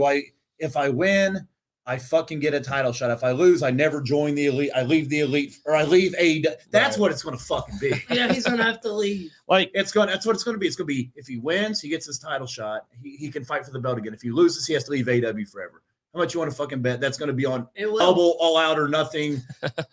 if I win, I fucking get a title shot. If I lose, I never join the elite. I leave the elite, or I leave AEW. That's Right. what it's going to fucking be. Yeah, he's gonna have to leave. like That's what it's going to be. It's going to be if he wins, he gets his title shot. He can fight for the belt again. If he loses, he has to leave AEW forever. How much you want to fucking bet? That's going to be on It will. Double All Out or Nothing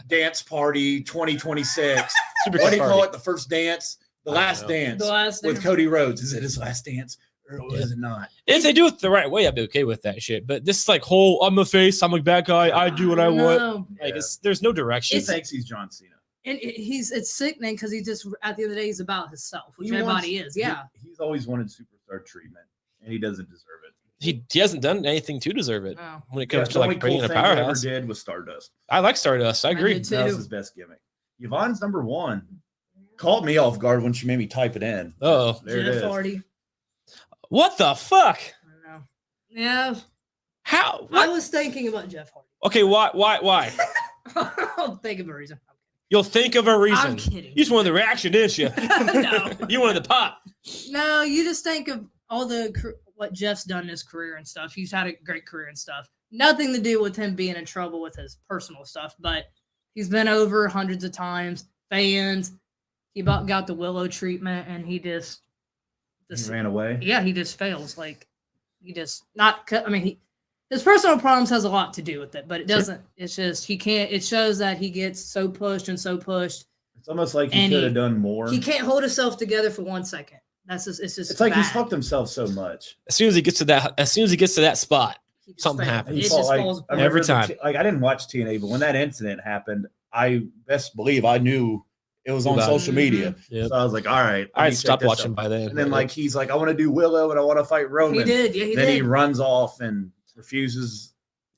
Dance Party 2026. super What do you call party. it? The first dance, the I don't last know. dance The last with thing. Cody Rhodes. Is it his last dance or is it not? If they do it the right way, I'd be okay with that shit. But this like whole I'm a face, I'm a bad guy, I do what I want. know. Like Yeah. there's no direction. He thinks he's John Cena. And it's sickening because he just at the end of the day he's about himself, which He everybody wants- is. Yeah. He's always wanted superstar treatment, and he doesn't deserve it. He hasn't done anything to deserve it No. when it Yeah, comes the to only like being a thing he ever powerhouse. did was Stardust. I like Stardust. I agree. did too. That was his best gimmick. Yvonne's number 1. Caught me off guard when she made me type it in. Oh, There it Jeff is. Hardy. what the fuck? I know. Yeah. How? I What? was thinking about Jeff Hardy. Okay, why? I'll think of a reason. You'll think of a reason. I'm kidding. You just wanted the reaction, didn't you? No. You wanted the pop. No, you just think of all what Jeff's done in his career and stuff. He's had a great career and stuff. Nothing to do with him being in trouble with his personal stuff, but he's been over hundreds of times. Fans, he got the Willow treatment, and he just He ran away. yeah, he just fails. Like he just not. I mean, his personal problems has a lot to do with it, but it Sure. doesn't. It's just he can't. It shows that he gets so pushed and so pushed. It's almost like he And could he- have done more. He can't hold himself together for 1 second. That's just. It's just. It's like he's bad. fucked himself so much. As soon as he gets to that spot, He just something fails. happens. It He just felt like- falls I apart. Every remember time. I didn't watch TNA, but when that incident happened, I best believe I knew it was on About it. social media. Yep. So I was like, all right. I let had me check stopped this watching out. by then. And then like he's like, I want to do Willow and I want to fight Roman. He did. Yeah, he then did. he runs off and refuses.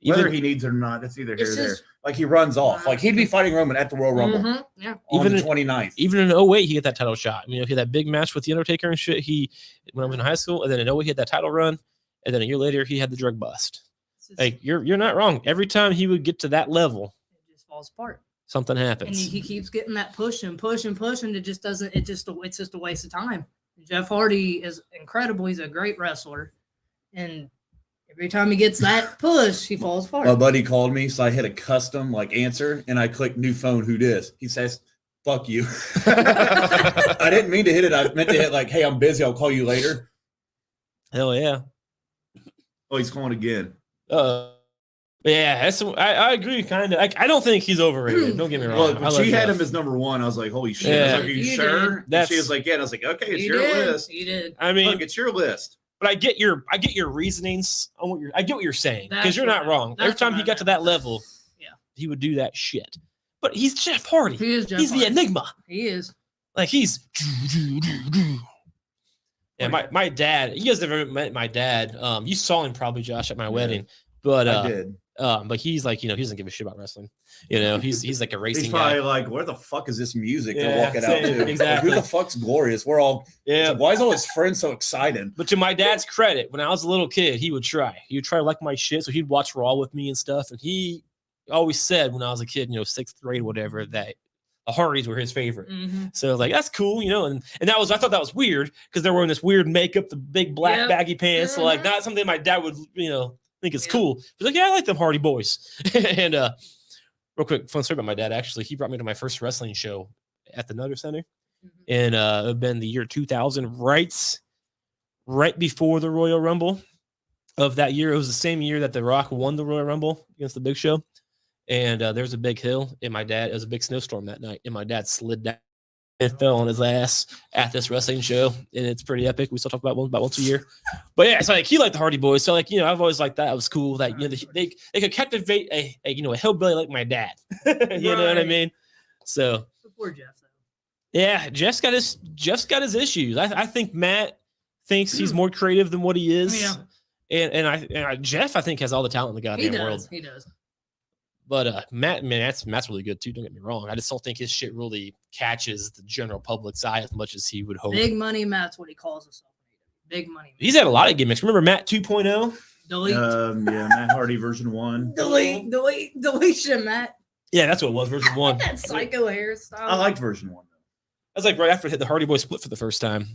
Whether he needs it or not, it's either here or It's there. just- Like he runs off. Like he'd be fighting Roman at the Royal Rumble Mhm, yeah. on Even the in- 29th. even in 08, he had that title shot. You know, he had that big match with the Undertaker and shit. He when I was in high school, and then in 08 he had that title run, and then a year later he had the drug bust. It's just- Like you're not wrong. Every time he would get to that level, it just falls apart. something And happens. he keeps getting that push and push and push, and it just doesn't. It's just a waste of time. Jeff Hardy is incredible. He's a great wrestler, and every time he gets that push, he falls apart. My buddy called me, so I hit a custom like answer and I clicked new phone. Who dis? He says, fuck you. I didn't mean to hit it. I meant to hit like, hey, I'm busy. I'll call you later. Hell yeah. Oh, he's calling again. Yeah, Yeah, I agree, kind of. I don't think he's overrated. Don't get me wrong. Well, I when love she had Jeff. him as number 1, I was like, holy shit. Yeah. I was like, are you You sure? did. And she was like, yeah. And I was like, okay, it's He your did. list. He did. I mean, Look, it's your list. but I get your reasonings on I get what you're saying because That's you're not what I- wrong. Every that's time what he I got to meant. that level, Yeah. he would do that shit. But he's Jeff Hardy. He is Jeff He's the Hardy. enigma. He is. Like he's. Yeah, my dad. You guys never met my dad. You saw him probably, Josh, at my wedding. But I did. But he's like, he doesn't give a shit about wrestling. He's like a racing He's guy. probably like, where the fuck is this music Yeah, they're walking out same, to? exactly. Like, who the fuck's Glorious? We're all, Yeah. like, why is all his friends so excited? But to my dad's credit, when I was a little kid, he would try. He would try to like my shit. So he'd watch Raw with me and stuff. And he always said when I was a kid, 6th grade, whatever, that the Hardys were his favorite. Mm-hmm. So like, that's cool, and that was, I thought that was weird because they're wearing this weird makeup, the big black Yep. baggy pants. So like, Mhm. not something my dad would, think is Yep. cool. He's like, yeah, I like them Hardy boys. And real quick, fun story about my dad. Actually, he brought me to my first wrestling show at the Nutter Center. Mm-hmm. And it had been the year 2000, right before the Royal Rumble of that year. It was the same year that The Rock won the Royal Rumble against the Big Show. And there's a big hill, and it was a big snowstorm that night, and my dad slid down and fell on his ass at this wrestling show, and it's pretty epic. We still talk about once a year. But yeah, it's like he liked the Hardy Boys. So like, I've always liked that. It was cool that they could captivate a hillbilly like my dad. You know what I Right. mean? So Poor Jeff, though. yeah, Jeff's got his issues. I think Matt thinks he's more creative than what he is. Yeah. And Jeff, I think, has all the talent in the He goddamn does. world. He does. But Matt, man, Matt's really good too. Don't get me wrong. I just don't think his shit really catches the general public's eye as much as he would hope. Big money Matt's what he calls himself. Big money. He's had a lot of gimmicks. Remember Matt 2.0? Delete. Yeah, Matt Hardy version 1. Deletion, Matt. Yeah, that's what it was. Version 1. That psycho hairstyle. I liked version 1 though. That's like right after the Hardy Boy split for the first time.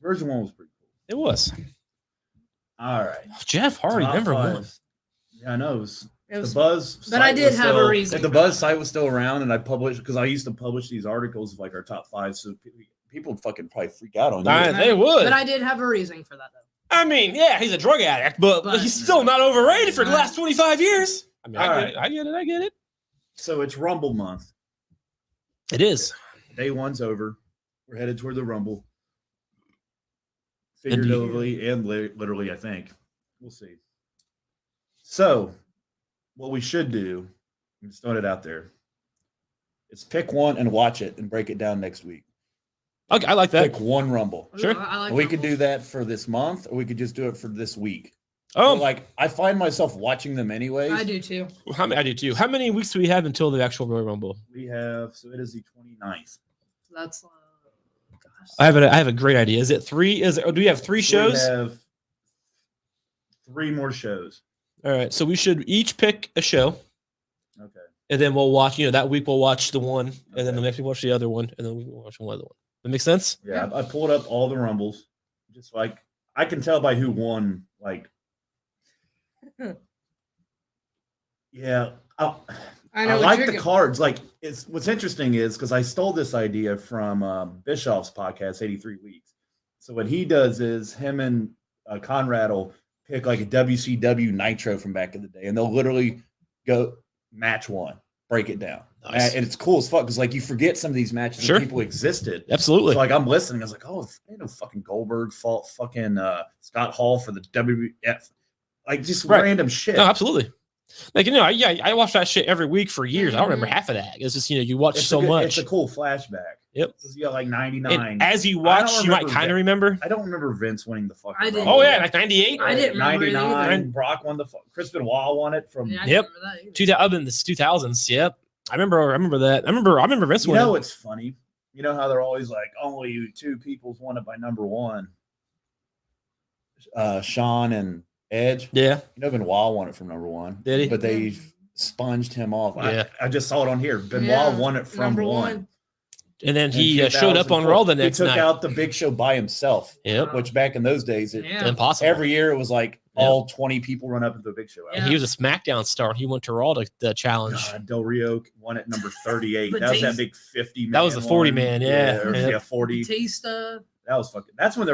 Version 1 was pretty cool. It was. All right. Jeff Hardy, Top number 5. 1. Yeah, I know. It was It was, the Buzz. but I site did was have a still- reason If the for Buzz that. site was still around, and I published because I used to publish these articles of like our top 5, so people would fucking probably freak out on you. They would. but I did have a reason for that, though. I mean, yeah, he's a drug addict, but But- he's still not overrated for the Right. last 25 years. I mean, All I right. get it. So it's Rumble month. It is. Day 1's over. We're headed toward the Rumble. Indeed. Figuratively and literally, I think. We'll see. So, what we should do, I'm just throwing it out there, is pick one and watch it and break it down next week. Okay, I like that. Pick one Rumble. Sure. I like We could do Rumbles. that for this month, or we could just do it for this week. Oh, Like, I find myself watching them anyways. I do too. I do too. How many weeks do we have until the actual Royal Rumble? We have, so it is the 29th. That's gosh. I have a great idea. Is it 3? Do we have 3 shows? We have 3 more shows. All right. So we should each pick a show, Okay. and then we'll watch. That week we'll watch the one, and then the Okay. next week we'll watch the other one, and then we'll watch one other one. That makes sense? Yeah, I pulled up all the Rumbles. Just like, I can tell by who won. Like, yeah. I I know. like the cards. Like, it's what's interesting is because I stole this idea from Bischoff's podcast, 83 Weeks. So what he does is him and Conrad will pick like a WCW Nitro from back in the day, and they'll literally go match 1, break it down, Nice. and it's cool as fuck because like you forget some of these matches Sure. that people existed. Absolutely. So like I'm listening, I was like, oh, ain't no fucking Goldberg fault, fucking Scott Hall for the WWF, like just Right. random shit. No, absolutely. Like I watch that shit every week for years. I don't remember half of that. It's just you watch It's so a good, much. It's a cool flashback. Yep. You got like 99. And as you watch, you might remember kind that. of remember. I don't remember Vince winning the fucking. I didn't. Rumble. Oh yeah, like 98. I didn't remember it 99. either. Brock won the. Chris Benoit won it from. Yeah, I Yep. didn't remember that either. 2000, this 2000s. Yep. I remember that. I remember Vince You winning. know it's funny. You know how they're always like only 2 people's won it by number 1. Sean and Edge. Yeah. You know Benoit won it from number 1. Did he? But they sponged him off. Yeah. I just saw it on here. Benoit Yeah, won it from number 1. And then In he showed up on 2004. Raw the next He took night. out the Big Show by himself. Yep. Which back in those days, Yeah. Impossible. every year it was like Yeah. all 20 people run up into the Big Show. And he was a SmackDown star. He went to Raw to challenge. God, Del Rio won at number 38. That was Batista. that big 50 man. That was the 40 one. man, yeah. or, Yep. yeah, 40. Batista. That was fucking. That's when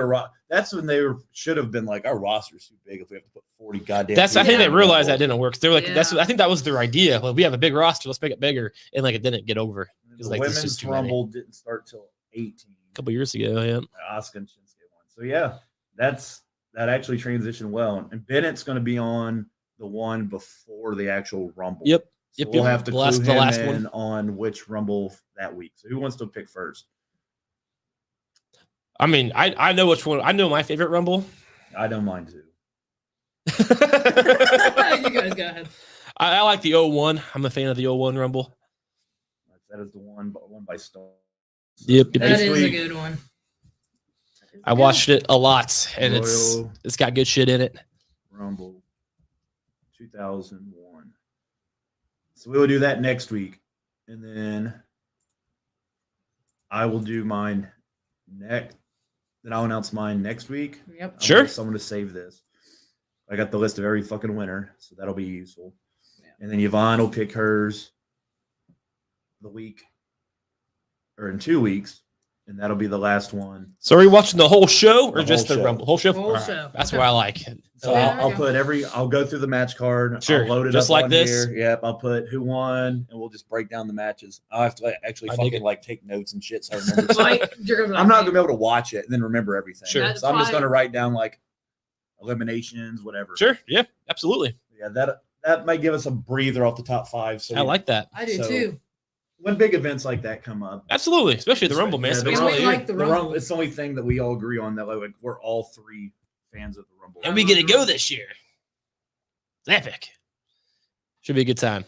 should have been like, our roster's too big if we have to put 40 goddamn. I think they people realized in that didn't work. They're like, Yeah. I think that was their idea. Like, we have a big roster, let's make it bigger, and like it didn't get over. The like, this is women's too many. rumble didn't start till 18. A couple years ago, yeah. Asuka and Shinsuke won. So yeah, that actually transitioned well. And Bennett's going to be on the one before the actual rumble. Yep. So we'll have to The last clue him in on which rumble that week. So who wants to pick first? I mean, I know which one. I know my favorite Rumble. I don't mind too. You guys go ahead. I like the 01. I'm a fan of the 01 Rumble. That is the one by Stone. Yep. That is a Basically, good one. I watched it a lot, and Royal it's got good shit in it. Rumble 2001. So we will do that next week, and then I will do mine next. Then I'll announce mine next week. Yep. Sure. Someone to save this. I got the list of every fucking winner, so that'll be useful. Yeah. And then Yvonne will pick hers the week or in 2 weeks, and that'll be the last one. So are you watching the whole show or The just whole the show. Rumble? Whole show? Whole All right. show. That's Okay. what I like. So Yeah, I'll go through the match card. Sure. I'll load it Just up like on this? here. Yep. I'll put who won, and we'll just break down the matches. I'll have to actually I dig fucking it. like take notes and shit so I remember. Like, you're gonna be I'm not like, gonna be able to watch it and then remember everything. Sure. That's So I'm just fine. gonna write down like eliminations, whatever. Sure. Yeah, absolutely. Yeah, that might give us a breather off the top 5. So I like that. I do So- too. when big events like that come up. Absolutely. Especially the Rumble, man. Yeah, It's a the big Rumble. spot We here. like the Rumble. It's the only thing that we all agree on that like we're all 3 fans of the Rumble. And we get to go this year. It's epic. Should be a good time.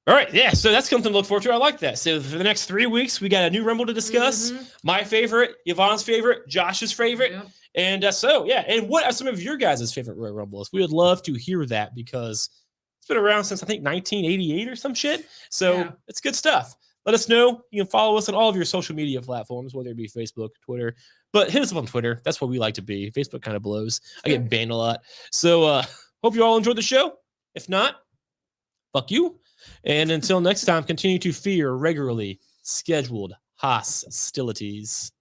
All right. Yeah. So that's something to look forward to. I like that. So for the next 3 weeks, we got a new Rumble to discuss. Mhm. My favorite, Yvonne's favorite, Josh's favorite. Yep. And so, yeah. And what are some of your guys' favorite Royal Rumbles? We would love to hear that because it's been around since I think 1988 or some shit. So Yeah. it's good stuff. Let us know. You can follow us on all of your social media platforms, whether it be Facebook, Twitter. But hit us up on Twitter. That's what we like to be. Facebook kind of blows. I get banned a lot. So hope you all enjoyed the show. If not, fuck you. And until next time, continue to fear regularly scheduled hostilities.